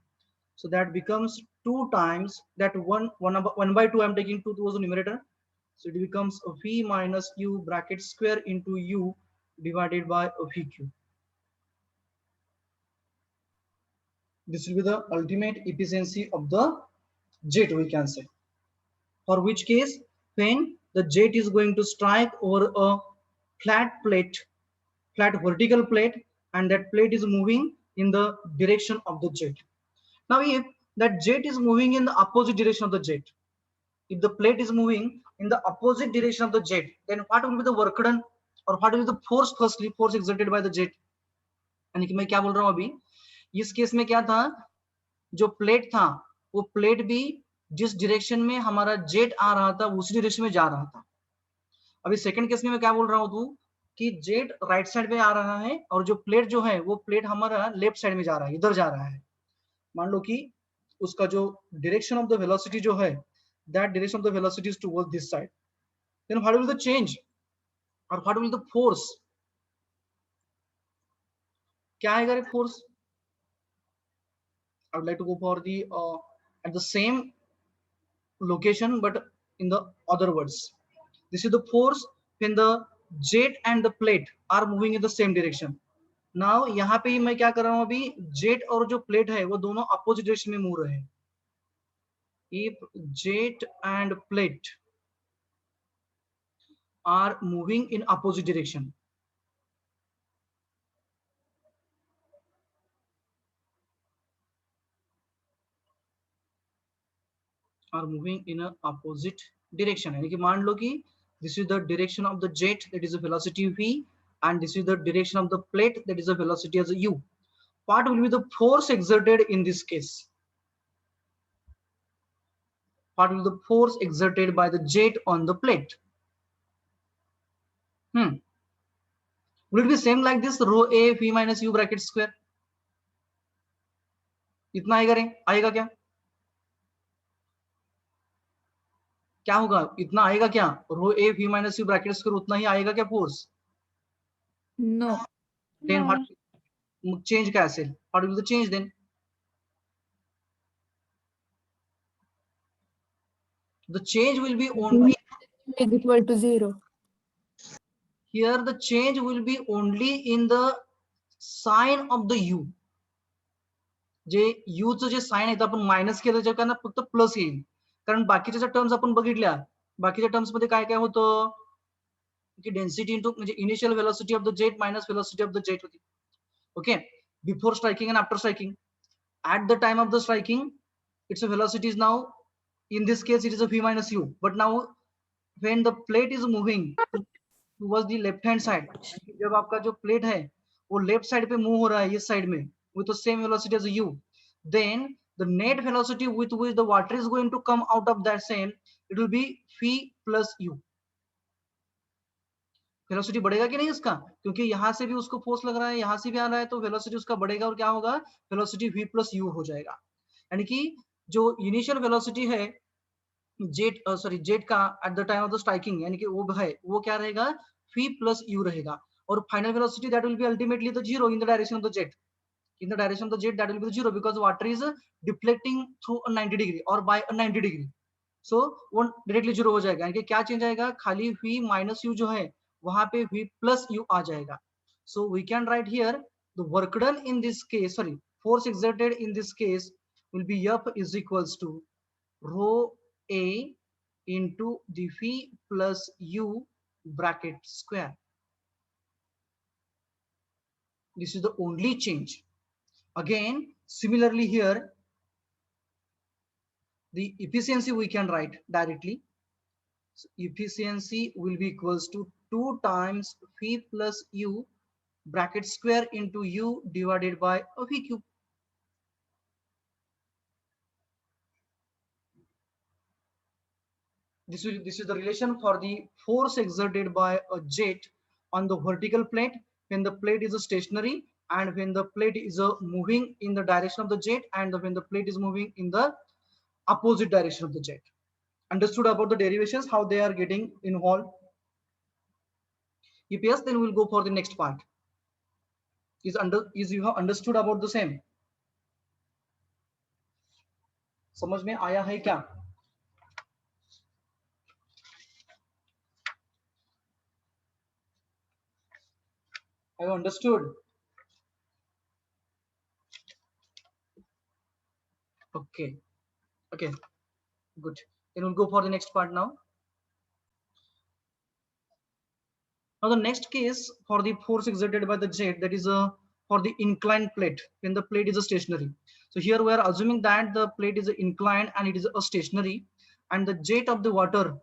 So that becomes 2 times that 1 by 2. I'm taking 2 towards the numerator. So it becomes a v minus u bracket square into u divided by a v cube. This will be the ultimate efficiency of the jet, we can say. For which case, when the jet is going to strike over a flat plate, flat vertical plate, and that plate is moving in the direction of the jet. Now, if that jet is moving in the opposite direction of the jet, if the plate is moving in the opposite direction of the jet, then what will be the work done, or what will be the force, firstly force exerted by the jet? यानी कि मैं क्या बोल रहा हूं अभी, इस case में क्या था, जो प्लेट था वो प्लेट भी जिस डायरेक्शन में हमारा जेट आ रहा था उसी डायरेक्शन में जा रहा था. अभी सेकंड केस में मैं क्या बोल रहा हूं तू कि जेट राइट साइड में आ रहा है और जो प्लेट जो है वो प्लेट हमारा लेफ्ट साइड में जा रहा है, इधर जा रहा है. मान लो कि उसका जो डायरेक्शन ऑफ द वेलोसिटी जो है, that direction of the velocity is towards this side. Then what will the change और व्हाट विल द फोर्स? क्या आएगा रे force? I would like to go for the at the same location but in the other words. This is the force when the jet and the plate are moving in the same direction. Now यहाँ पे मैं क्या कर रहा हूँ, अभी jet और जो प्लेट है वो दोनों अपोजिट डायरेक्शन में मूव रहे हैं. If jet and plate are moving in opposite direction, are moving in a opposite direction, यानी कि मान लो कि this is the direction of the jet, that is a velocity v, and this is the direction of the plate, that is a velocity as a u. What will be the force exerted in this case? What will the force exerted by the jet on the plate? Will it be same like this, rho a v minus u bracket square? इतना आएगा रे, आएगा क्या? क्या होगा, इतना आएगा क्या? रो ए v minus u bracket square उतना ही आएगा क्या force? No. Then No. what change कैसे? What will the change then? The change will be only Is equal to 0. here, the change will be only in the sign of the u. J u चं जे sign आहे ते आपण minus केलं त्याच्याकडनं फक्त plus येईल, कारण बाकीच्या ज्या टर्म्स आपण बघितल्या, बाकीच्या टर्म्स मध्ये काय काय होतं की डेन्सिटी इंटू म्हणजे initial velocity of the jet minus velocity of the jet होती. Okay, before striking and after striking. At the time of the striking, its velocity is now, in this case it is a v minus u, but now when the plate is moving towards the left hand side, जब आपका जो plate है वो left side पे move हो रहा है इस साइड में with the same velocity as u, then the net velocity with which the water is going to come out of that same, it will be v plus u. Velocity बढ़ेगा कि नहीं इसका, क्योंकि यहाँ से भी उसको फोर्स लग रहा है, यहाँ से भी आ रहा है, तो वेलोसिटी उसका बढ़ेगा और क्या होगा, वेलोसिटी v प्लस u हो जाएगा. यानी कि जो इनिशियल वेलोसिटी है जेट का at the time of the striking, यानी कि वो है वो क्या रहेगा, v प्लस u रहेगा, और final velocity that will be ultimately the zero in the direction of the jet. In the direction of the jet, that will be the zero because water is deflecting through a 90 degree or by a 90 degree. So वो directly zero हो जाएगा, यानी कि क्या change आएगा, खाली v minus u जो है वहां पे v प्लस u आ जाएगा. So we can write here the work done in this case, sorry, force exerted in this case will be F is equals to rho a into the v plus u bracket square. This is the only change. Again, similarly here, the efficiency we can write directly. So efficiency will be equals to 2 times v plus u bracket square into u divided by a v cube. This is the relation for the force exerted by a jet on the vertical plate when the plate is stationary, and when the plate is moving in the direction of the jet, and when the plate is moving in the opposite direction of the jet. Understood about the derivations, how they are getting involved? If yes, then we'll go for the next part. Is you have understood about the same? समझ में आया है क्या? Have you understood? Okay. Okay, good. Then we'll go for the next part now. Now the next case for the force exerted by the jet, that is for the inclined plate when the plate is stationary. So here we are assuming that the plate is inclined and it is a stationary, and the jet of the water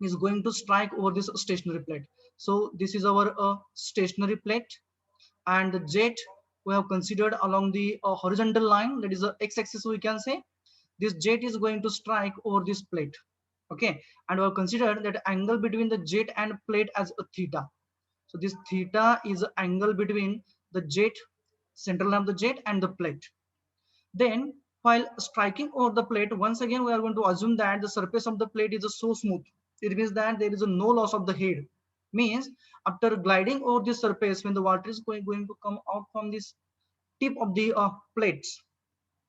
is going to strike over this stationary plate. So this is our stationary plate, and the jet we have considered along the horizontal line, that is the x-axis we can say. This jet is going to strike over this plate. Okay, and we have considered that angle between the jet and plate as a theta. So this theta is the angle between the jet, central line of the jet, and the plate. Then while striking over the plate, once again we are going to assume that the surface of the plate is so smooth. It means that there is no loss of the head. Means after gliding over this surface, when the water is going to come out from this tip of the plates,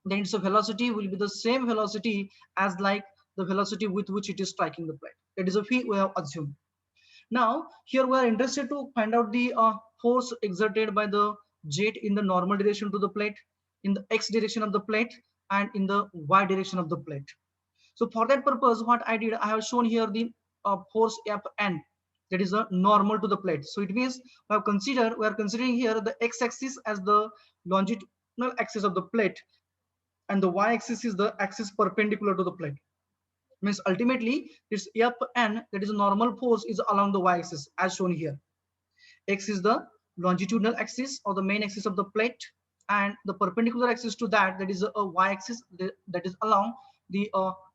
then its velocity will be the same velocity as like the velocity with which it is striking the plate. That is a phi we have assumed. Now here we are interested to find out the force exerted by the jet in the normal direction to the plate, in the x direction of the plate, and in the y direction of the plate. So for that purpose, what I did, I have shown here the force Fn, that is a normal to the plate. So it means we are considering here the x-axis as the longitudinal axis of the plate, and the y-axis is the axis perpendicular to the plate. Means ultimately this Fn, that is a normal force, is along the y-axis as shown here. X is the longitudinal axis or the main axis of the plate, and the perpendicular axis to that, that is a y-axis, that is along the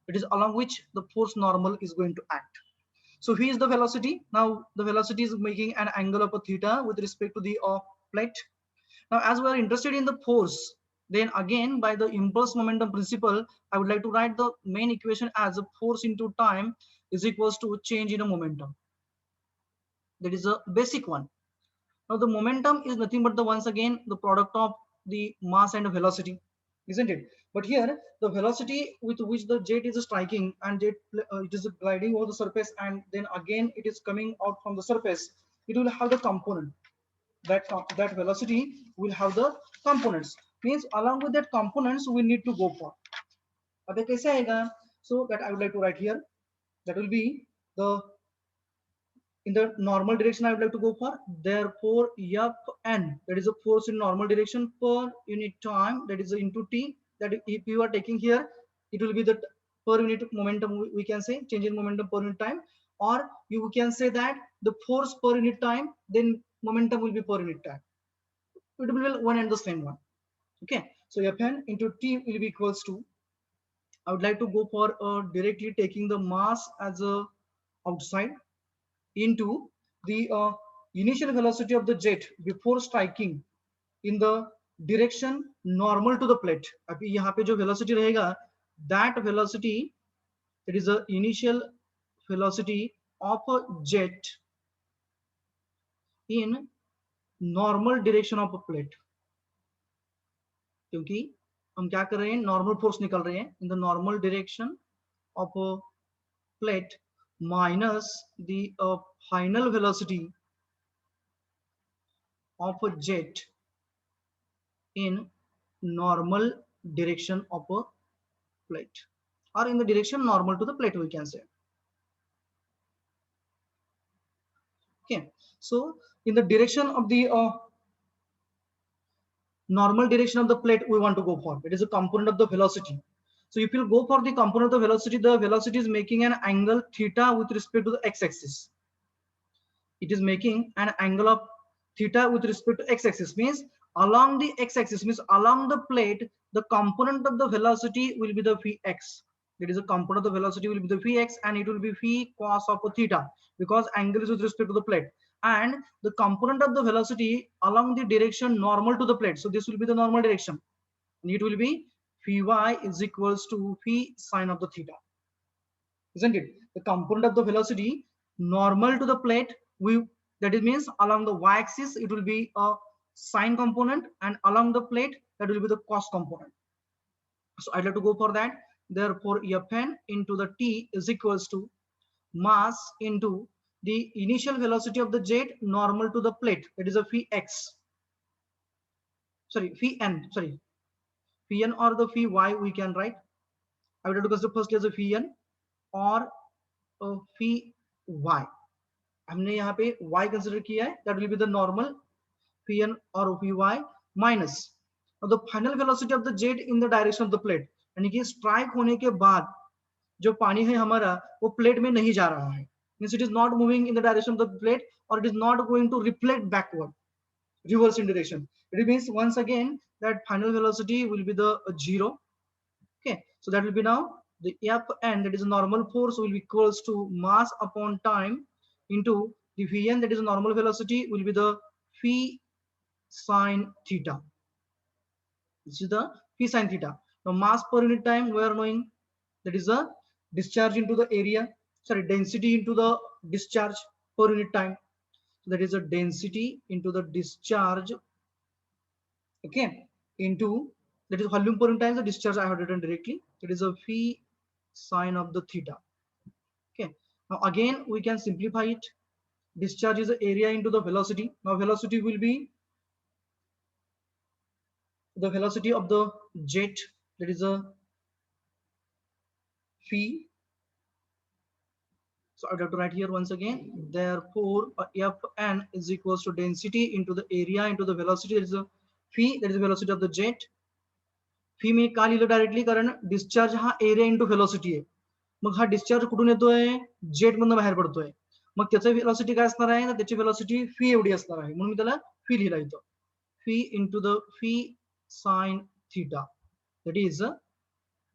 that is along which the force normal is going to act. So here is the velocity. Now the velocity is making an angle of a theta with respect to the plate. Now as we are interested in the force, then again by the impulse momentum principle, I would like to write the main equation as a force into time is equals to change in a momentum. That is a basic one. Now the momentum is nothing but the once again the product of the mass and velocity, isn't it? But here the velocity with which the jet is striking, and jet it is gliding over the surface, and then again it is coming out from the surface, it will have the component. That velocity will have the components. Means along with that components we need to go for. अब कैसे आएगा? So that I would like to write here. That will be the in the normal direction I would like to go for. Therefore, Fn, that is a force in normal direction per unit time, that is into t. That if you are taking here, it will be the per unit momentum, we can say change in momentum per unit time, or you can say that the force per unit time, then momentum will be per unit time. It will be one and the same one. Okay, so Fn into t will be equals to, I would like to go for directly taking the mass as a outside into the initial velocity of the jet before striking in the direction normal to the plate. अभी यहाँ पे जो velocity रहेगा, that velocity, it is the initial velocity of a jet in normal direction of a plate. क्योंकि हम क्या कर रहे हैं, नॉर्मल फोर्स निकल रहे हैं in the normal direction of plate minus the final velocity of a jet in normal direction of a plate, or in the direction normal to the plate we can say. Okay, so in the direction of the normal direction of the plate we want to go for, it is a component of the velocity. So if you go for the component of the velocity is making an angle theta with respect to the x-axis. It is making an angle of theta with respect to x-axis. Means along the x-axis, means along the plate, the component of the velocity will be the vx. That is a component of the velocity will be the Vx, and it will be phi cos of a theta, because angle is with respect to the plate. And the component of the velocity along the direction normal to the plate. So this will be the normal direction. And it will be phi y is equals to phi sine of the theta. Isn't it? The component of the velocity normal to the plate, that it means along the y-axis it will be a sine component, and along the plate that will be the cos component. So I'd like to go for that. Therefore, Fn into the t is equals to mass into the initial velocity of the jet normal to the plate. That is a phi x. Sorry, phi n. Sorry, phi n or the phi y we can write. I would have to consider first as a phi n or phi y. हमने यहाँ पे y consider किया है, that will be the normal phi n or phi y minus the final velocity of the jet in the direction of the plate, यानी कि strike होने के बाद जो पानी है हमारा वो प्लेट में नहीं जा रहा है, means it is not moving in the direction of the plate, or it is not going to reflect backward, reverse in direction. It means once again that final velocity will be the zero. Okay, so that will be now the Fn, that is a normal force, will be equals to mass upon time into the Vn, that is a normal velocity, will be the phi sine theta. This is the phi sine theta. Now mass per unit time we are knowing, that is a discharge into the area, sorry, density into the discharge per unit time. So that is a density into the discharge, okay, into, that is volume per unit time, the discharge I have written directly. That is a phi sine of the theta. Okay, now again we can simplify it. Discharge is the area into the velocity. Now velocity will be the velocity of the jet, that is a phi. So I have to write here once again. Therefore, Fn is equals to density into the area into the velocity, that is a phi, that is the velocity of the jet. Phi मी का लिहिलं directly, कारण discharge हा area into velocity आहे. मग हा discharge कुठून येतोय, jet मधून बाहेर पडतोय. मग त्याचं व्हेलॉसिटी काय असणार आहे, तर त्याची व्हेलॉसिटी फी एवढी असणार आहे, म्हणून मी त्याला फी लिहिला इथं. Phi into the phi sine theta, that is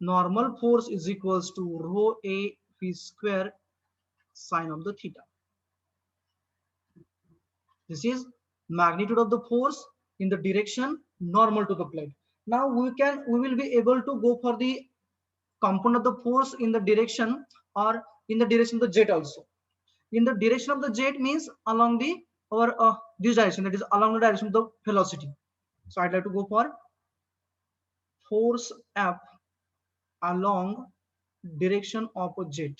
normal force is equals to rho a phi square sine of the theta. This is magnitude of the force in the direction normal to the plate. Now we will be able to go for the component of the force in the direction, or in the direction of the jet also. In the direction of the jet means along the this direction, that is along the direction of the velocity. So I'd like to go for force F along direction of a jet.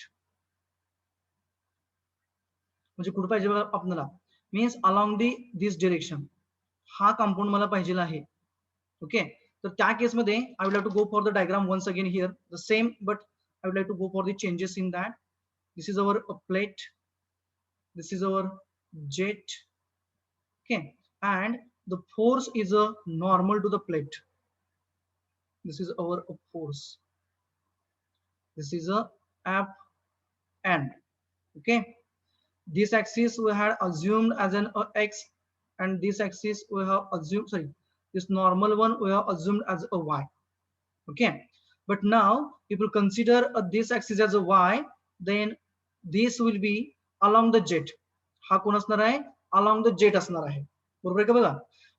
म्हणजे कुठं पाहिजे बघा आपल्याला, means along the this direction, हा compound मला पाहिजे आहे. Okay, तर त्या केसमध्ये I would like to go for the diagram once again here the same, but I would like to go for the changes in that. This is our plate, this is our jet, okay, and the force is a normal to the plate. This is our force, this is a Fn, okay. This axis we had assumed as an x, and this axis we have assumed, sorry, this normal one we have assumed as a y, okay. But now if you consider this axis as a y, then this will be along the jet. हा कोण असणार आहे, along the jet असणार आहे, बरोबर आहे का बघा.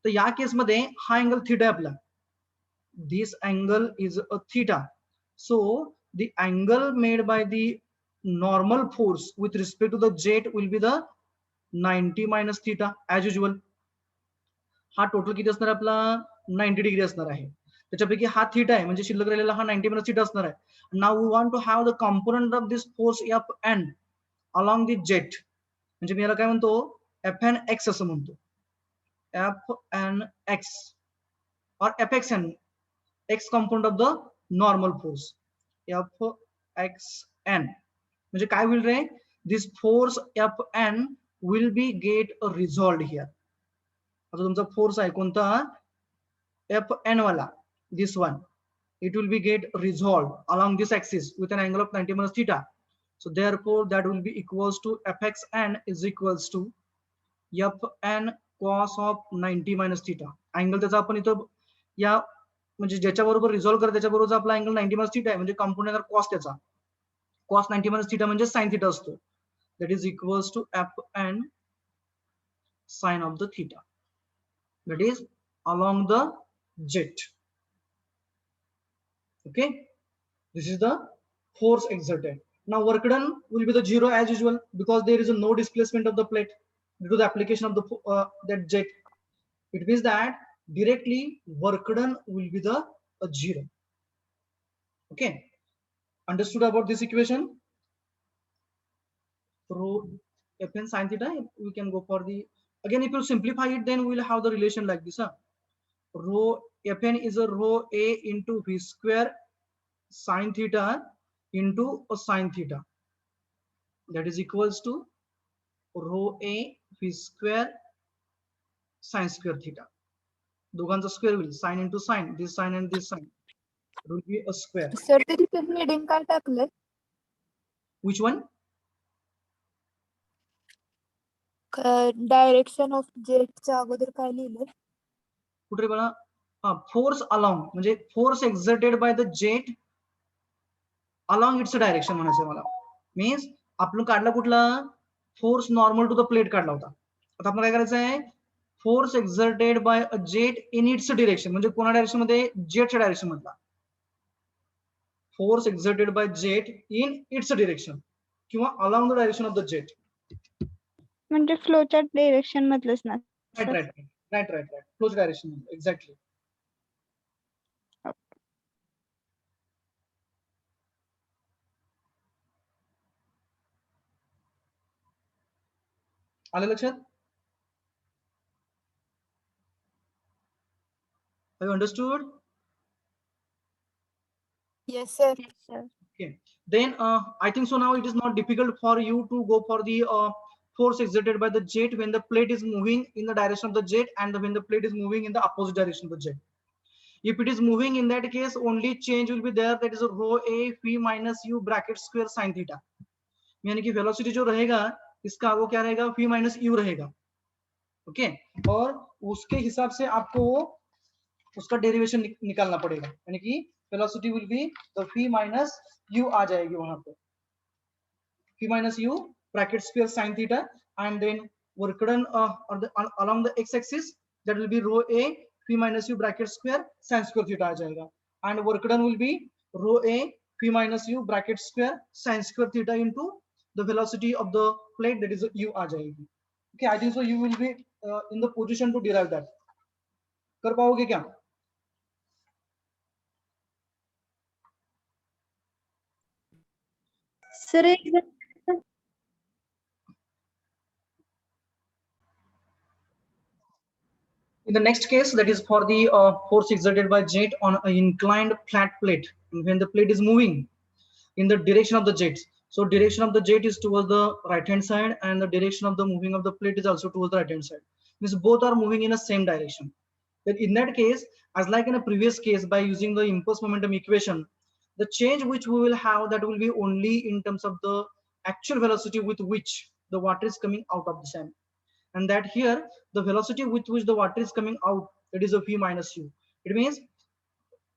तर या केस मध्ये हा अँगल थीटा आहे आपला, this angle is a theta, so the angle made by the normal force with respect to the jet will be the 90 minus theta as usual. हा टोटल किती असणार आपला, 90 डिग्री असणार आहे. त्याच्यापैकी हा थीटा आहे, म्हणजे शिल्लक राहिलेला हा 90 minus theta असणार आहे. Now we want to have the component of this force Fn along the jet, म्हणजे मी याला काय म्हणतो, Fnx असं म्हणतो, Fnx or Fxn, x component of the normal force, Fxn. म्हणजे काय होईल रे, this force Fn will be get resolved here. आता तुमचा फोर्स आहे कोणता, Fn वाला, this one, it will be get resolved along this axis with an angle of 90 minus theta. So therefore that will be equals to Fxn is equals to Fn cos of 90 minus theta. Angle त्याचा आपण इथं या म्हणजे ज्याच्याबरोबर resolve करा त्याच्याबरोबर आपला angle 90 minus theta आहे, म्हणजे कॉम्पोनंट येणार कॉस त्याचा. कॉस 90 मायनस थीटा म्हणजे साइन थीटा असतो. That is equals to F N sine of the theta. That is along the jet. Okay, this is the force exerted. Now work done will be the zero as usual because there is no displacement of the plate due to the application of the that jet. It means that directly work done will be the zero. Okay, understood about this equation? Rho Fn sin theta. We can go for the, again if you simplify it, then we will have the relation like this. Rho Fn is a rho a into v square sin theta into a sin theta, that is equals to rho a v square sin square theta. दोघांचा square होईल, sine into sine, this sine and this sign, it will be a square. Sir ते तिथे heading काय टाकलंय? Which one? Direction of जेटच्या अगोदर काय लिहिलंय? कुठे बघा, फोर्स अलॉंग म्हणजे force exerted by the jet along its direction म्हणायचं मला. मीन्स आपण काढला कुठला force normal to the plate काढला होता. आता आपण काय करायचं आहे, force exerted by a jet in its direction, म्हणजे कोणा डायरेक्शन मध्ये, जेटच्या डायरेक्शन मधला. Force exerted by jet in its direction किंवा along the direction of the jet. म्हणजे फ्लोच्या डायरेक्शन मधलंच ना? Right right right right right फ्लोच डायरेक्शन मध्ये, एक्झॅक्टली. आलं लक्षात? Have you understood? Yes, sir. Yes, sir. Okay. Then I think so now it is not difficult for you to go for the force exerted by the jet when the plate is moving in the direction of the jet and when the plate is moving in the opposite direction of the jet. If it is moving, in that case only change will be there, that is rho a phi minus u bracket square sin theta. यानी कि velocity जो रहेगा इसका वो क्या रहेगा, phi minus u रहेगा. Okay, और उसके हिसाब से आपको उसका डेरिवेशन निकालना पड़ेगा, यानी कि velocity will be the phi minus u आ जाएगी वहां पे, phi minus u bracket square sin theta, and then work done along the x axis, that will be rho a phi minus u bracket square sin square theta आ जाएगा, and work done will be rho a phi minus u bracket square sin square theta into the velocity of the plate, that is u आ जाएगी. Okay, I think so you will be in the position to derive that. कर पाओगे क्या? Sir In the next case, that is for the force exerted by jet on an inclined flat plate when the plate is moving in the direction of the jet. So direction of the jet is towards the right hand side and the direction of the moving of the plate is also towards the right hand side. Means both are moving in the same direction. Then in that case, as like in a previous case, by using the impulse momentum equation, the change which we will have, that will be only in terms of the actual velocity with which the water is coming out of the sand. And that here the velocity with which the water is coming out, that is a v minus u. It means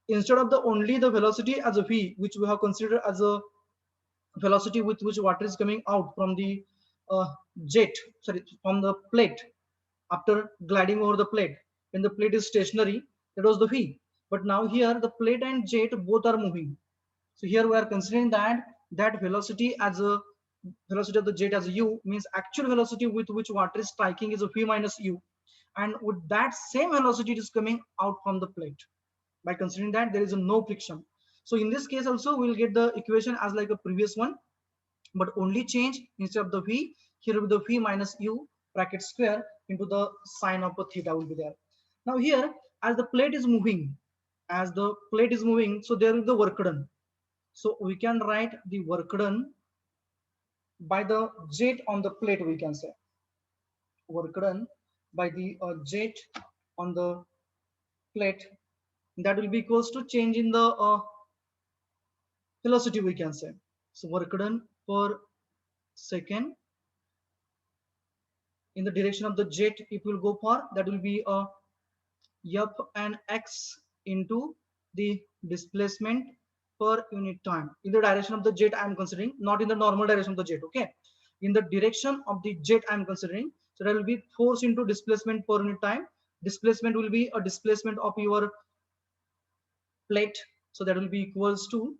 instead of the only the velocity as a v, which we have considered as a velocity with which water is coming out from the jet, sorry, from the plate after gliding over the plate, when the plate is stationary, that was the v. But now here the plate and jet both are moving, so here we are considering that velocity as a velocity of the jet as u, means actual velocity with which water is striking is a v minus u, and with that same velocity it is coming out from the plate, by considering that there is no friction. So in this case also we will get the equation as like a previous one, but only change, instead of the v, here will be the v minus u bracket square into the sine of a theta will be there. Now here, as the plate is moving, so there is the work done. So we can write the work done by the jet on the plate, we can say work done by the jet on the plate, that will be equals to change in the velocity, we can say. So work done per second in the direction of the jet, if we will go for, that will be f and x into the displacement per unit time in the direction of the jet I am considering, not in the normal direction of the jet. Okay, in the direction of the jet I am considering. So there will be force into displacement per unit time. Displacement will be a displacement of your plate. So that will be equals to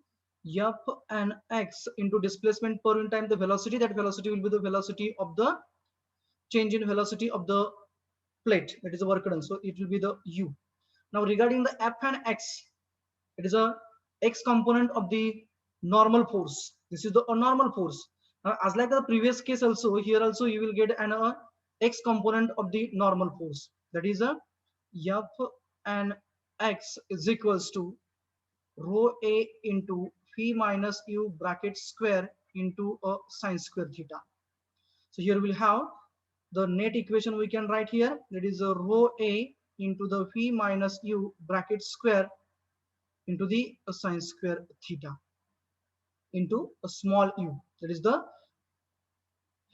F and X into displacement per unit time, the velocity. That velocity will be the velocity of the change in velocity of the plate. That is the work done. So it will be the U. Now regarding the F and X, it is a X component of the normal force. This is the normal force. Now, as like the previous case also, here also you will get an X component of the normal force. That is a F and X is equals to rho A into phi minus U bracket square into a sine square theta. So here we'll have the net equation we can write here. That is a rho A into the phi minus U bracket square into the sine square theta into a small u. That is the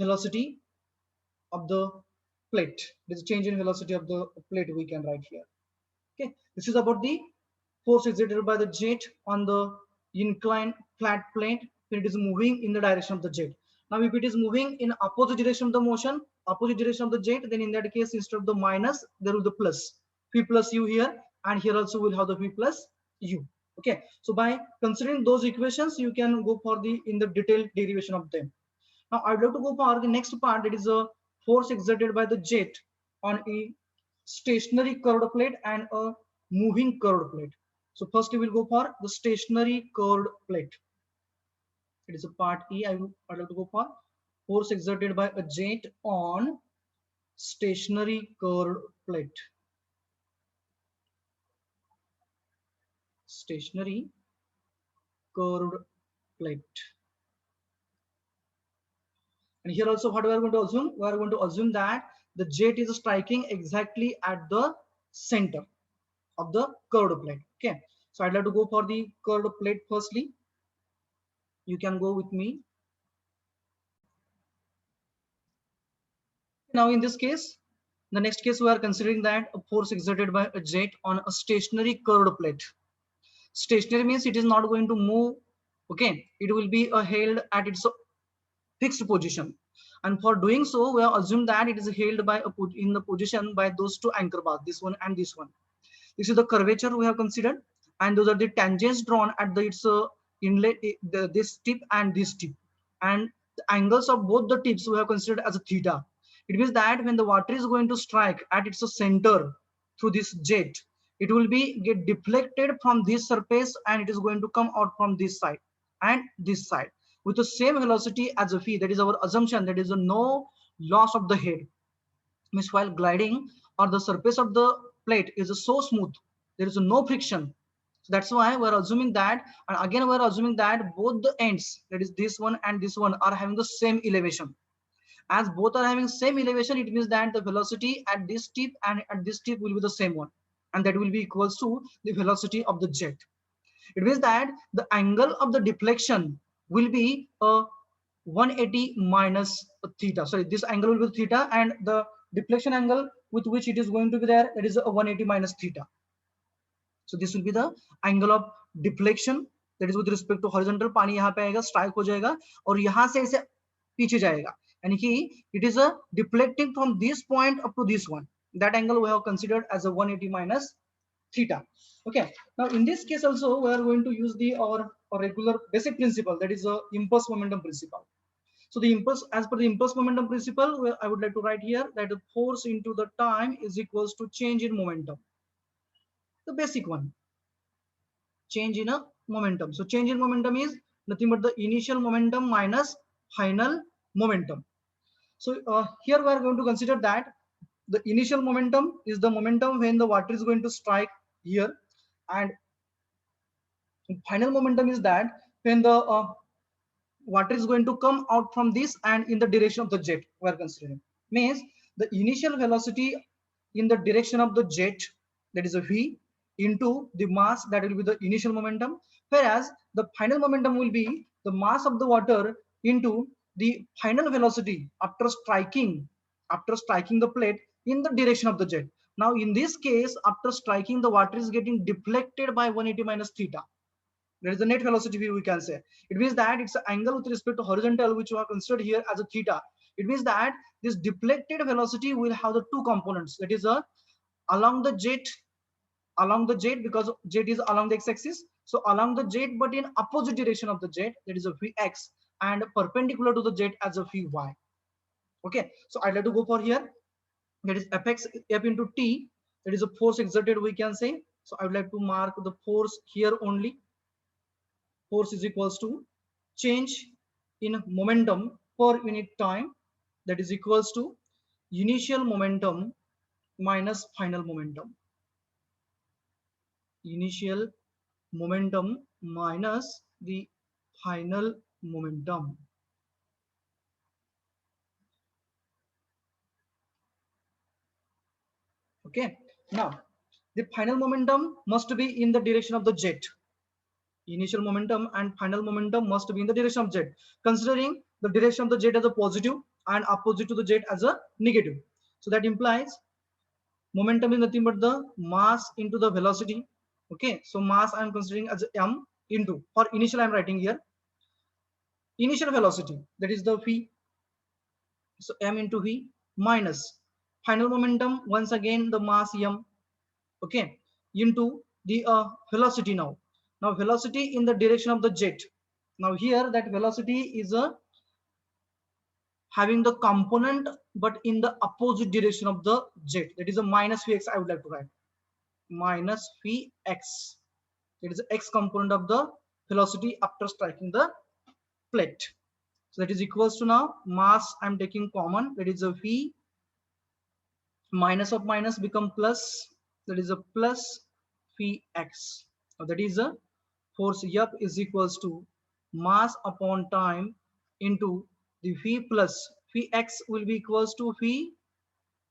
velocity of the plate. This change in velocity of the plate we can write here. Okay, this is about the force exerted by the jet on the inclined flat plate when it is moving in the direction of the jet. Now, if it is moving in opposite direction of the motion, opposite direction of the jet, then in that case, instead of the minus, there will be the plus. Phi plus u here, and here also we'll have the phi plus u. Okay, so by considering those equations, you can go for the in the detailed derivation of them. Now, I'd like to go for the next part. That is a force exerted by the jet on a stationary curved plate and a moving curved plate. So first we will go for the stationary curved plate. It is a part E. I'd like to go for force exerted by a jet on stationary curved plate. Stationary curved plate. And here also what we are going to assume? We are going to assume that the jet is striking exactly at the center of the curved plate. Okay, so I'd like to go for the curved plate firstly. You can go with me. Now in this case, the next case we are considering that a force exerted by a jet on a stationary curved plate. Stationary means it is not going to move. Okay, it will be held at its fixed position, and for doing so we have assumed that it is held by in the position by those two anchor bars, this one and this one. This is the curvature we have considered, and those are the tangents drawn at the its inlet, this tip and this tip, and the angles of both the tips we have considered as a theta. It means that when the water is going to strike at its center through this jet, it will be get deflected from this surface and it is going to come out from this side and this side with the same velocity as a phi. That is our assumption. That is a no loss of the head. Means while gliding or the surface of the plate is so smooth, there is no friction. So that's why we're assuming that, and again we're assuming that both the ends, that is this one and this one, are having the same elevation. As both are having same elevation, it means that the velocity at this tip and at this tip will be the same one, and that will be equals to the velocity of the jet. It means that the angle of the deflection will be 180 minus theta. Sorry, this angle will be theta, and the deflection angle with which it is going to be there, that is a 180 minus theta. So this will be the angle of deflection, that is with respect to horizontal. पानी यहाँ पे आएगा, strike हो जाएगा और यहाँ से इसे पीछे जाएगा, यानी कि it is a deflecting from this point up to this one. That angle we have considered as a 180 minus theta. Okay, now in this case also we are going to use the our regular basic principle, that is a impulse momentum principle. So the impulse, as per the impulse momentum principle, where I would like to write here that the force into the time is equals to change in momentum. The basic one, change in a momentum. So change in momentum is nothing but the initial momentum minus final momentum. So here we are going to consider that the initial momentum is the momentum when the water is going to strike here, and final momentum is that when the water is going to come out from this and in the direction of the jet we are considering. Means the initial velocity in the direction of the jet, that is a v, into the mass, that will be the initial momentum, whereas the final momentum will be the mass of the water into the final velocity after striking the plate in the direction of the jet. Now in this case, after striking, the water is getting deflected by 180 minus theta. That is the net velocity v, we can say. It means that it's an angle with respect to horizontal, which we are considered here as a theta. It means that this deflected velocity will have the two components. That is along the jet, because jet is along the x-axis. So along the jet, but in opposite direction of the jet, that is a vx, and perpendicular to the jet as a vy. Okay, so I'd like to go for here. That is fx f into t. That is a force exerted, we can say. So I would like to mark the force here only. Force is equals to change in momentum per unit time, that is equals to initial momentum minus final momentum. Initial momentum minus the final momentum. Okay, now the final momentum must be in the direction of the jet. Initial momentum and final momentum must be in the direction of jet, considering the direction of the jet as a positive and opposite to the jet as a negative. So that implies momentum is nothing but the mass into the velocity. Okay, so mass I am considering as m into, for initial I am writing here initial velocity, that is the v. So m into v minus final momentum, once again the mass m. Okay, into the velocity. Now velocity in the direction of the jet. Now here that velocity is having the component but in the opposite direction of the jet, that is a minus vx. I would like to write minus vx. It is the x component of the velocity after striking the plate. So that is equals to, now mass I'm taking common, that is a v, minus of minus become plus, that is a plus vx. Now that is a force F is equals to mass upon time into the v plus vx will be equals to v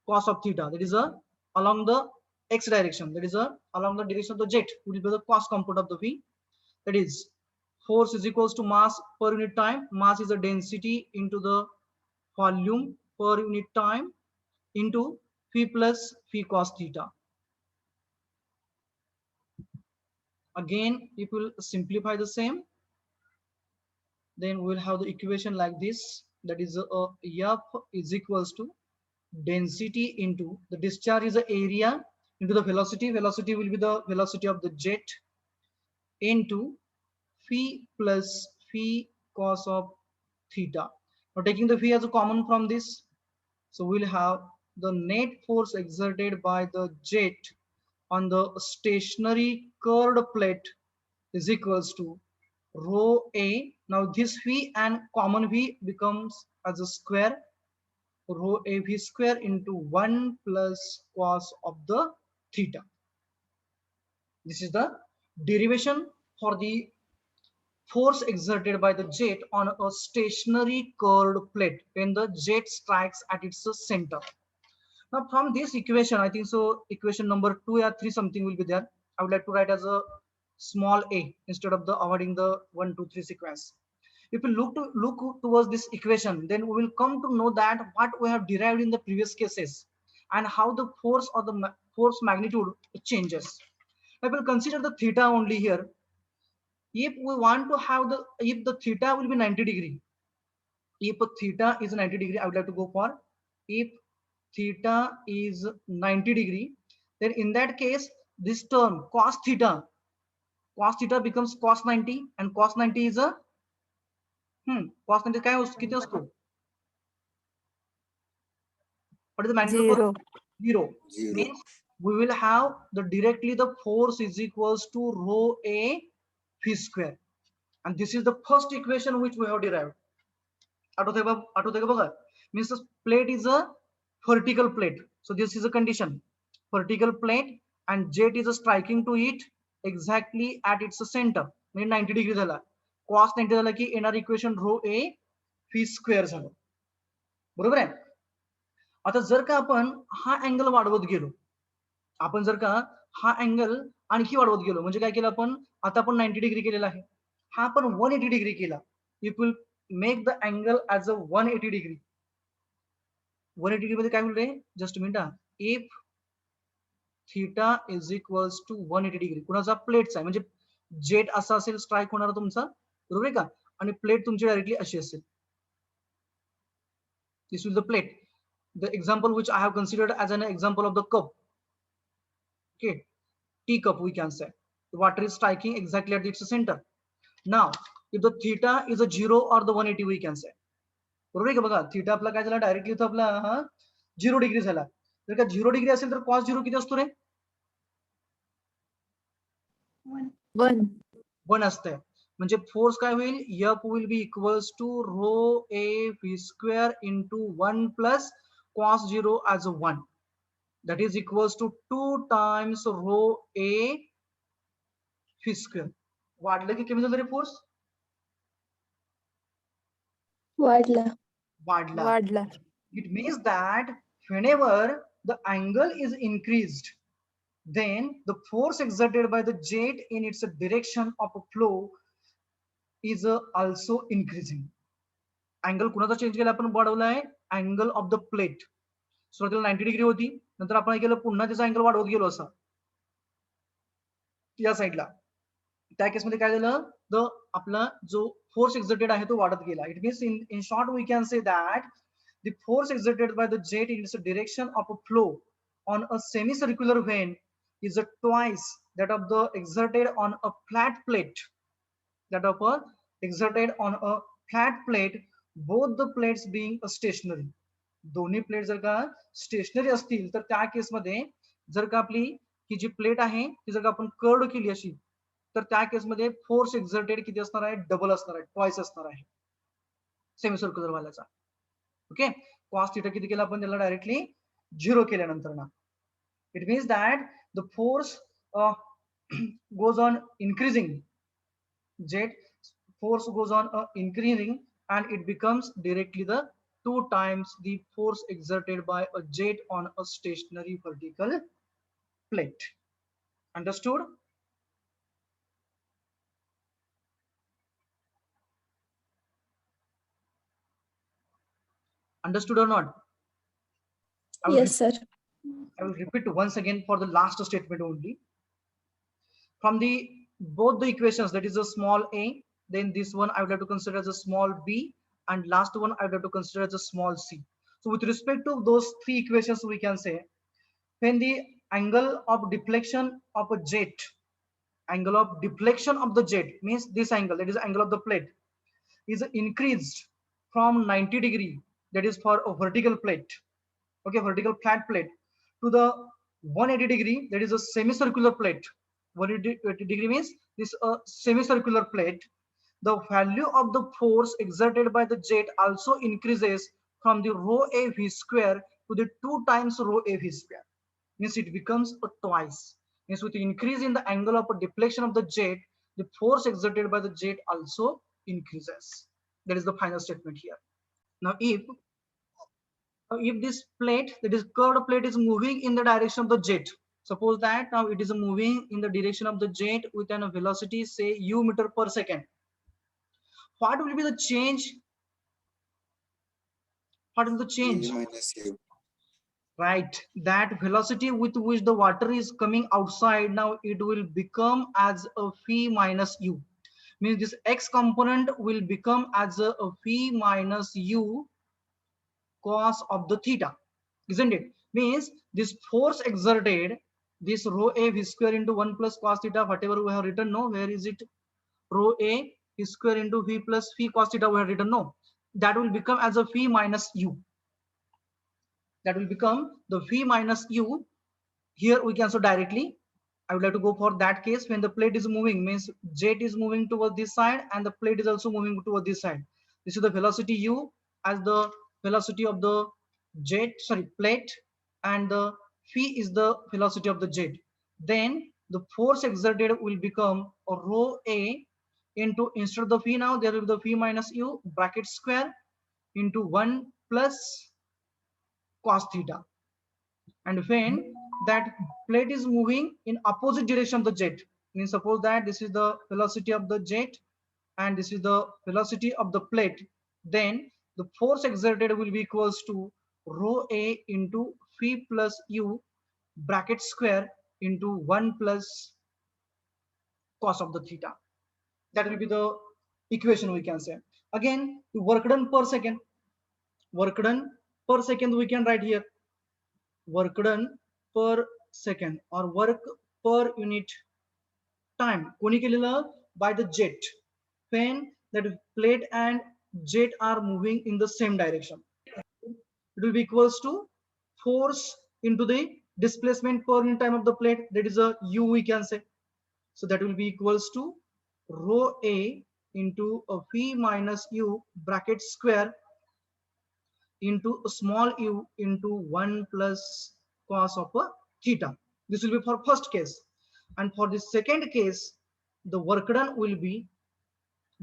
cos of theta, that is a along the x direction, that is a along the direction of the jet will be the cos component of the v. That is force is equals to mass per unit time. Mass is a density into the volume per unit time into v plus v cos theta. Again, if we will simplify the same, then we will have the equation like this. That is F is equals to density into the discharge is the area into the velocity. Velocity will be the velocity of the jet into phi plus phi cos of theta. Now taking the phi as a common from this, so we'll have the net force exerted by the jet on the stationary curved plate is equals to rho a. Now this v and common v becomes as a square, rho a v square into 1 plus cos of the theta. This is the derivation for the force exerted by the jet on a stationary curved plate when the jet strikes at its center. Now from this equation, I think so equation number 2 or 3 something will be there. I would like to write as a small a instead of the avoiding the 1, 2, 3 sequence. If we look towards this equation, then we will come to know that what we have derived in the previous cases and how the force or the force magnitude changes. I will consider the theta only here. If we want to have the, if the theta will be 90 degree, if theta is 90 degree, I would like to go for, if theta is 90 degree, then in that case this term cos theta becomes cos 90, and cos 90 is a cos 90 काय किती असतो? What is the magnitude of 0? Means we will have the directly the force is equals to rho a v square, and this is the first equation which we have derived. आठवतंय का बघा? Means the plate is a vertical plate, so this is a condition, vertical plate, and jet is striking to it exactly at its center, म्हणजे 90 degree झाला. cos 90 झाला की येणार equation rho A V square झालं. बरोबर आहे. आता जर का आपण हा अँगल वाढवत गेलो, आपण जर का हा अँगल आणखी वाढवत गेलो, म्हणजे काय केलं आपण, आता आपण 90 डिग्री केलेला आहे, हा आपण 180 डिग्री केला. If will make the angle as a 180 degree. 180 degree मध्ये काय होईल रे, just minute, if theta is equals to 180 degree. कुणाचा? प्लेटचा आहे, म्हणजे जेट असा असेल स्ट्राईक होणार तुमचा, बरोबर आहे का? आणि प्लेट तुमची डायरेक्टली अशी असेल. This will the plate. The example which I have considered as an example of the cup. Okay, teacup we can say. The water is striking exactly at its center. Now, if the theta is a 0 or the 180 we can say. बरोबर आहे का? बघा theta आपला काय झाला, directly इथं आपला हा 0 डिग्री झाला. जर का 0 डिग्री असेल तर कॉस 0 किती असतो रे? 1 असते. म्हणजे फोर्स काय होईल? F will be equals to rho a v square into 1 plus cos 0 as a 1. That is equals to 2 times rho a v square. वाढलं की कमी झालं रे फोर्स? वाढला. It means that whenever the angle is increased, then the force exerted by the jet in its direction of a flow is also increasing. Angle कुणाचा change केला आपण? वाढवलाय angle of the plate. सुरुवातीला 90 degree होती, नंतर आपण काय केलं? पुन्हा त्याचा अँगल वाढवत गेलो असा या साईडला. त्या केसमध्ये काय झालं? द आपला जो फोर्स एक्झर्टेड आहे तो वाढत गेला. It means in short we can say that the force exerted by the jet in its direction of a flow on a semicircular vane is twice that of the exerted on a flat plate. Both the plates being stationary. दोन्ही plate जर का stationery असतील तर त्या केसमध्ये जर का आपली ही जी प्लेट आहे ती जर का आपण कर्ड केली अशी, तर त्या केसमध्ये फोर्स एक्झर्टेड किती असणार आहे? डबल असणार आहे, ट्वाइस असणार आहे सेमीसर्क्युलर वाल्याचा. ओके, कॉस थीटा किती केला आपण? त्याला डायरेक्टली 0 केल्यानंतर ना. It means that the force goes on increasing. Jet force goes on increasing and it becomes directly the 2 times the force exerted by a jet on a stationary vertical plate. Understood? Understood or not? Yes, sir. I will repeat once again for the last statement only. From the both the equations, that is a small a, then this one I would have to consider as a small b, and last one I would have to consider as a small c. So with respect to those three equations, we can say when the angle of deflection of a jet, angle of deflection of the jet means this angle, that is angle of the plate, is increased from 90 degree, that is for a vertical plate, okay, vertical flat plate, to the 180 degree, that is a semicircular plate. 180 degree means this semicircular plate. The value of the force exerted by the jet also increases from the rho a v square to the 2 times rho a v square. Means it becomes a twice. Means with the increase in the angle of deflection of the jet, the force exerted by the jet also increases. That is the final statement here. Now if this plate, that is curved plate, is moving in the direction of the jet, suppose that now it is moving in the direction of the jet with a velocity say u meter per second, what will be the change? What is the change? V minus u. Right, that velocity with which the water is coming outside, now it will become as a phi minus u. Means this x component will become as a phi minus u cos of the theta, isn't it? Means this force exerted, this rho a v square into 1 plus cos theta, whatever we have written, no, where is it? Rho a is square into v plus phi cos theta we have written, no, that will become as a phi minus u. That will become the v minus u. Here we can so directly, I would like to go for that case when the plate is moving, means jet is moving toward this side and the plate is also moving toward this side. This is the velocity u as the velocity of the jet, sorry, plate, and the phi is the velocity of the jet. Then the force exerted will become a rho a into, instead of the phi now there will be the phi minus u bracket square into 1 plus cos theta. And when that plate is moving in opposite direction of the jet, means suppose that this is the velocity of the jet and this is the velocity of the plate, then the force exerted will be equals to rho a into phi plus u bracket square into 1 plus cos of the theta. That will be the equation we can say. Again, the work done per second. Work done per second we can write here. Work done per second or work per unit time. कोणी केलेलं? By the jet. When that plate and jet are moving in the same direction, it will be equals to force into the displacement per unit time of the plate. That is a u we can say. So that will be equals to rho a into a v minus u bracket square into a small u into 1 plus cos of a theta. This will be for first case. And for the second case, the work done will be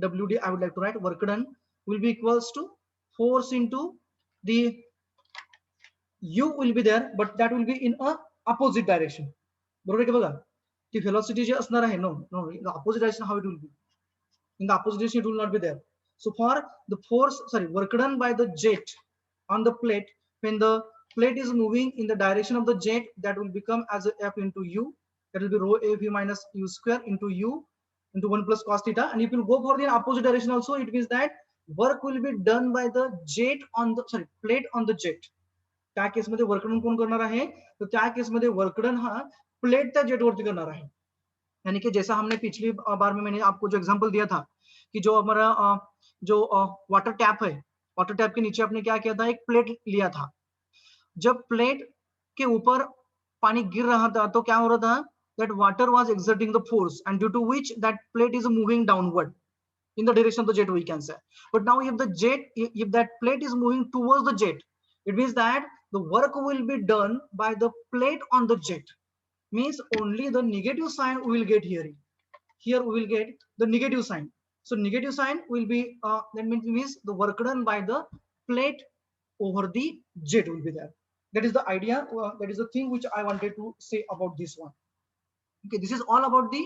WD, I would like to write work done will be equals to force into the u will be there, but that will be in a opposite direction. बरोबर आहे का बघा? ती velocity जी असणार आहे, no, in the opposite direction, how it will be? In the opposite direction, it will not be there. So for the force, sorry, work done by the jet on the plate, when the plate is moving in the direction of the jet, that will become as a f into u. That will be rho a v minus u square into u into 1 plus cos theta. And if you go for the opposite direction also, it means that work will be done by the jet on the, sorry, plate on the jet. त्या केसमध्ये work done कोण करणार आहे? तर त्या केसमध्ये work done हा plate त्या जेट वरती करणार आहे. यानी कि जैसा हमने पिछली बार में मैंने आपको जो एग्जांपल दिया था कि जो हमारा जो वाटर टैप है, वाटर टैप के नीचे आपने क्या किया था? एक प्लेट लिया था. जब प्लेट के ऊपर पानी गिर रहा था तो क्या हो रहा था? That water was exerting the force and due to which that plate is moving downward in the direction of the jet we can say. But now if the jet, if that plate is moving towards the jet, it means that the work will be done by the plate on the jet. Means only the negative sign we will get here. Here we will get the negative sign. So negative sign will be that means the work done by the plate over the jet will be there. That is the idea. That is the thing which I wanted to say about this one. Okay, this is all about the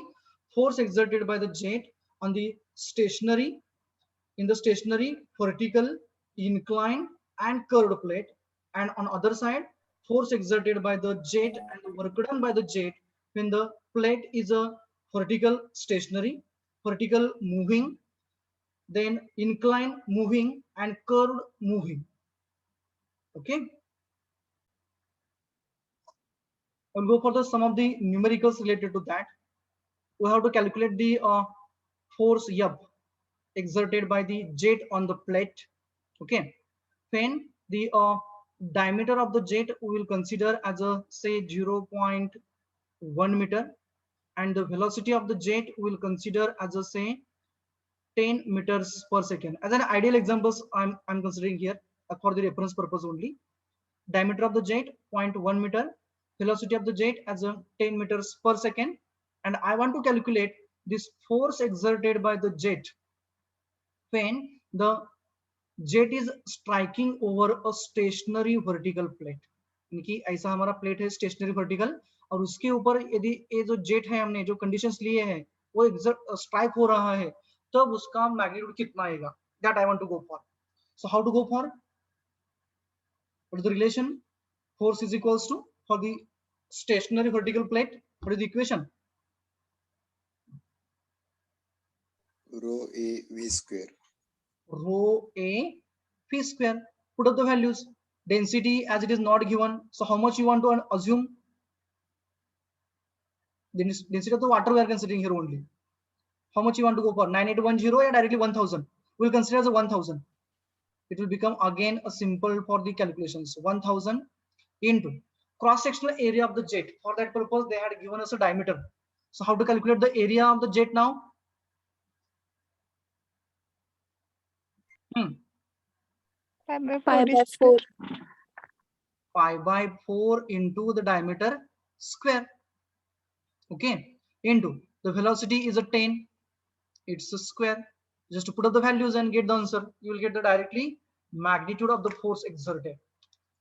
force exerted by the jet on the stationary, in the stationary, vertical, inclined, and curved plate, and on other side, force exerted by the jet and the work done by the jet when the plate is a vertical stationary, vertical moving, then inclined moving, and curved moving. Okay. I'll go for some of the numericals related to that. We have to calculate the force F exerted by the jet on the plate. Okay, when the diameter of the jet we will consider as a say 0.1 meter, and the velocity of the jet we will consider as a say 10 meters per second. As an ideal examples I'm considering here for the reference purpose only. Diameter of the jet 0.1 meter, velocity of the jet as a 10 meters per second, and I want to calculate this force exerted by the jet when the jet is striking over a stationary vertical plate. कि ऐसा हमारा plate है stationery vertical और उसके ऊपर यदि ये जो जेट है हमने जो कंडीशंस लिए हैं वो स्ट्राइक हो रहा है तब उसका मैग्नीट्यूड कितना आएगा? That I want to go for. So how to go for? What is the relation? Force is equals to, for the stationary vertical plate, what is the equation? Rho a v square. Rho a v square. Put up the values. Density as it is not given. So how much you want to assume? The density of the water we are considering here only. How much you want to go for? 9810 or directly 1000? We'll consider as a 1000. It will become again a simple for the calculations. 1000 into cross-sectional area of the jet. For that purpose, they had given us a diameter. So how to calculate the area of the jet now? Pi by 4. Pi by 4 into the diameter square. Okay, into the velocity is a 10. It's a square. Just to put up the values and get the answer, you will get the directly magnitude of the force exerted.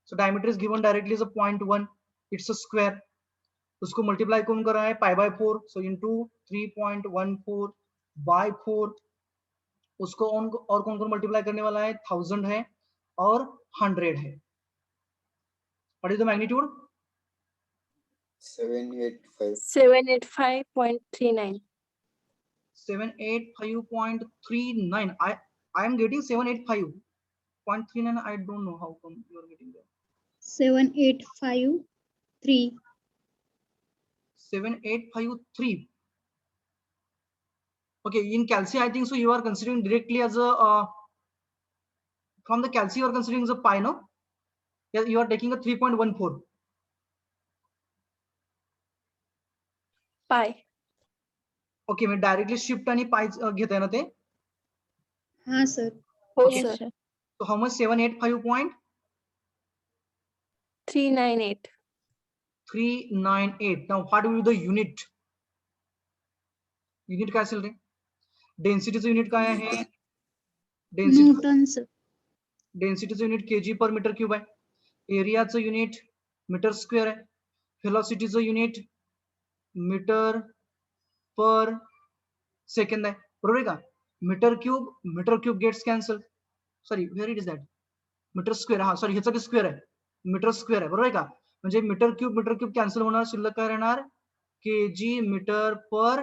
So diameter is given directly as a 0.1. It's a square. उसको multiply कौन कर रहा है? Pi by 4. So into 3.14 by 4. उसको और कौन कौन multiply करने वाला है? 1000 है और 100 है. What is the magnitude? 785. 785.39. 785.39. I am getting 785.39. I don't know how come you are getting there. 7853. 7853. Okay, in Calci, I think so. You are considering directly as a from the Calci, you are considering as a pi, no? Yeah, you are taking a 3.14. Pi. Okay, me directly shift आणि pi घेत आहे ना ते. हाँ sir. हो Okay. Sir. So how much? 785.398. 398. Now what will be the unit? Unit काय असेल रे? Densityचं unit काय आहे? Newton sir. Densityचं unit kg per meter cube आहे. एरियाचं unit मीटर स्क्वेअर आहे. Velocityचं unit मीटर पर सेकंड आहे. बरोबर आहे का? Metre cube gets cancel. Sorry, where it is that? Metre square. हा सॉरी, ह्याचं स्क्वेअर आहे. मीटर स्क्वेअर आहे. बरोबर आहे का? म्हणजे मीटर क्यूब कॅन्सल होणार. शिल्लक काय राहणार? kg metre per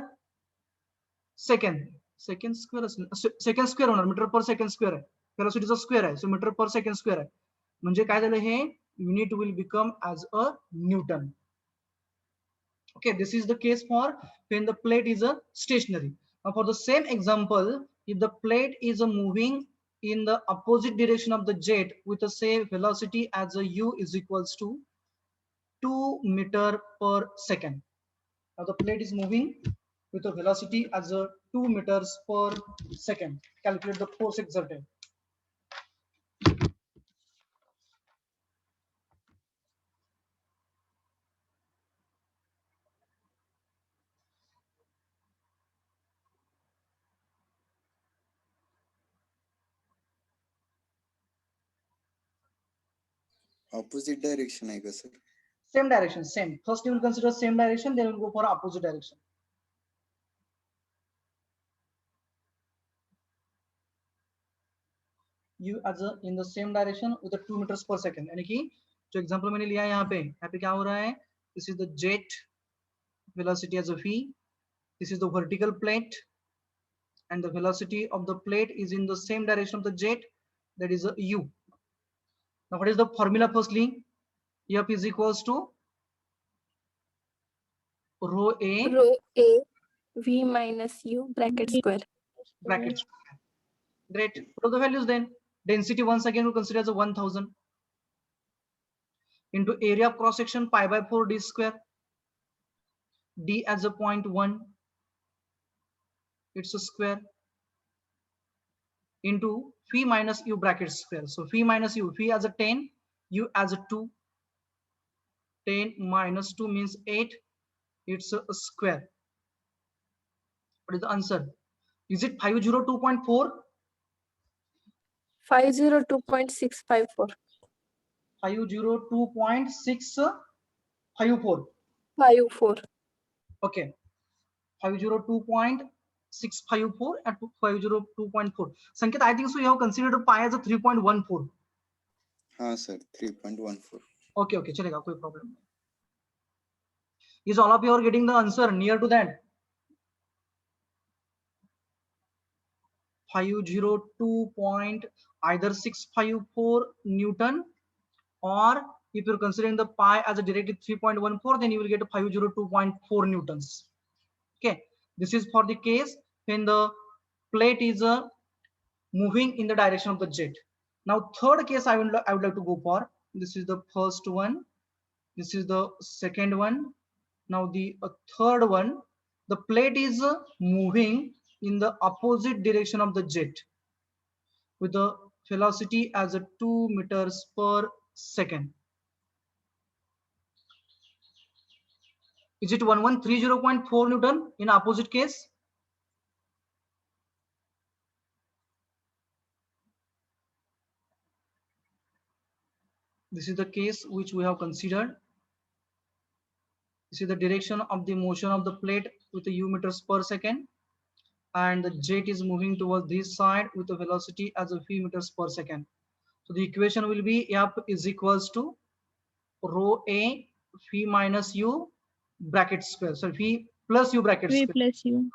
second. Second square होणार. मीटर पर सेकंड स्क्वेअर आहे. व्हेलॉसिटीचा स्क्वेअर आहे. So metre per second square आहे. म्हणजे काय झालं हे? Unit will become as a newton. Okay, this is the case for when the plate is a stationary. Now for the same example, if the plate is moving in the opposite direction of the jet with the same velocity as a u is equals to 2 meter per second. Now the plate is moving with a velocity as a 2 meters per second. Calculate the force exerted. Opposite direction आहे का sir? Same direction, same. First you will consider same direction, then you will go for opposite direction. You as a in the same direction with the 2 meters per second. यानी कि जो example मैंने लिया है यहाँ पे क्या हो रहा है? This is the jet velocity as a v. This is the vertical plate, and the velocity of the plate is in the same direction of the jet. That is a u. Now what is the formula? Firstly, F is equals to rho a v minus u bracket square. bracket square. Great. Put the values then. Density once again we consider as a 1000 into area of cross section pi by 4 d square. D as a 0.1. It's a square into phi minus u bracket square. So phi minus u, phi as a 10, u as a 2. 10 minus 2 means 8. It's a square. What is the answer? Is it 502.4? 502.654. 502.654. 54. Okay. 502.654 and 502.4. Sanket, I think so you have considered pi as a 3.14. हाँ sir, 3.14. Okay, okay, चलेगा, कोई problem नहीं. Is all of you are getting the answer near to that? 502 point either 654 Newton, or if you're considering the pi as a directly 3.14, then you will get a 502.4 Newtons. Okay, this is for the case when the plate is moving in the direction of the jet. Now third case I would like to go for. This is the first one. This is the second one. Now the third one, the plate is moving in the opposite direction of the jet with the velocity as a 2 meters per second. Is it 1130.4 Newton in opposite case? This is the case which we have considered. This is the direction of the motion of the plate with the u meters per second, and the jet is moving towards this side with the velocity as a v meters per second. So the equation will be F is equals to rho a v minus u bracket square. So V plus U bracket V square, plus U.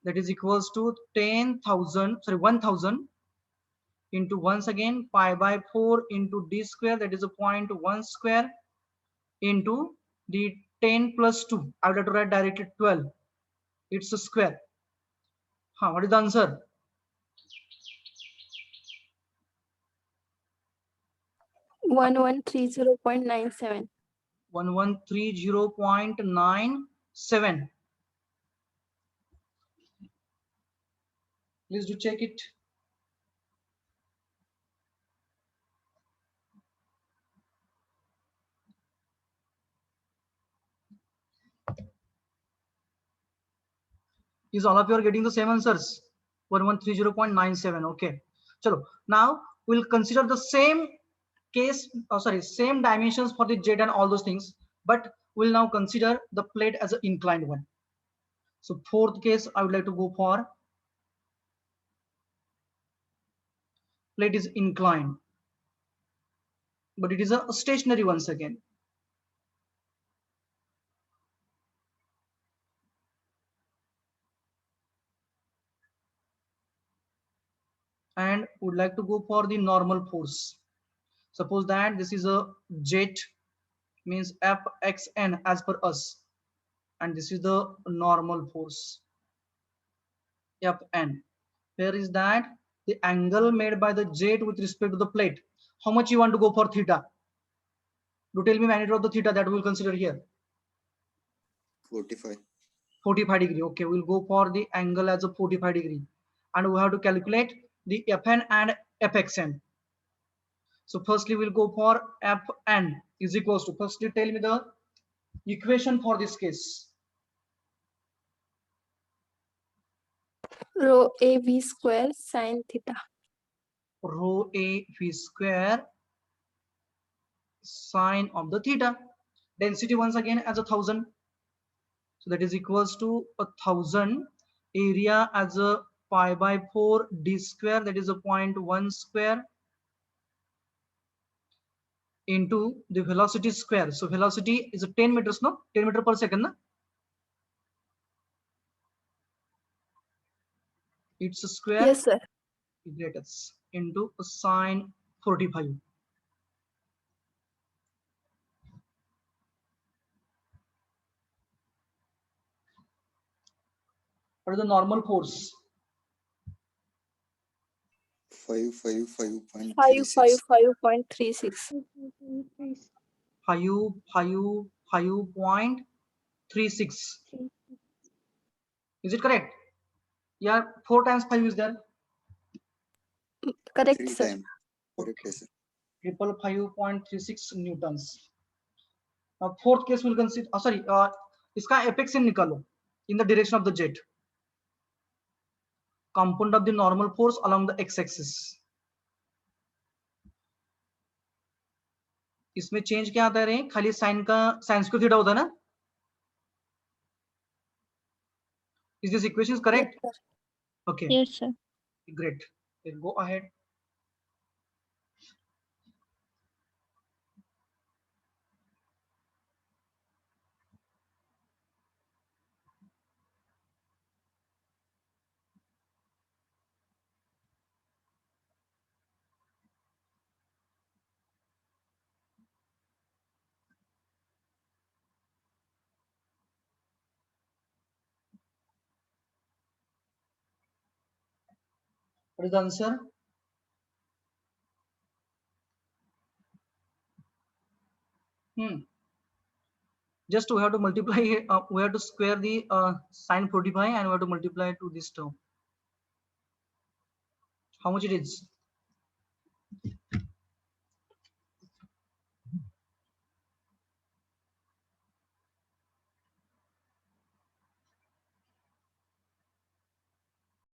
that is equals to 1000 into once again pi by 4 into d square, that is a 0.1 square into the 10 plus 2. I would have to write directly 12. It's a square. What is the answer? 1130.97. 1130.97. Please do check it. Is all of you are getting the same answers? 1130.97. Okay. Chalo. Now we'll consider the same case, same dimensions for the jet and all those things, but we'll now consider the plate as an inclined one. So fourth case, I would like to go for plate is inclined, but it is a stationary once again. And would like to go for the normal force. Suppose that this is a jet, means Fxn as per us, and this is the normal force Fn. Here is that the angle made by the jet with respect to the plate. How much you want to go for theta? Do tell me magnitude of the theta that we will consider here. 45. 45 degree. Okay, we'll go for the angle as a 45 degree, and we have to calculate the Fn and Fxn. So firstly we'll go for Fn is equals to, firstly tell me the equation for this case. Rho A V square sin theta. Rho A V square sine of the theta. Density once again as 1000. So that is equals to 1000. Area as a pi by 4 d square, that is a 0.1 square into the velocity square. So velocity is a 10 meters, no? 10 meter per second, no? It's a square. Yes, sir. Greatest into sine 45. What is the normal force? 555.36. 555.36. 555.36. Is it correct? Yeah, 4 times 5 is there. Correct, 3 sir. times. Correct, sir. 555.36 newtons. Now fourth case will consider, इसका apex in निकालो in the direction of the jet. Component of the normal force along the x-axis. इसमें change क्या आता है? खाली sign का sine square theta होता है ना? Is this equation correct? Yes, sir. Okay. Yes, sir. Great. Then go ahead. What is the answer? Just we have to multiply, we have to square the sine 45 and we have to multiply to this term. How much it is?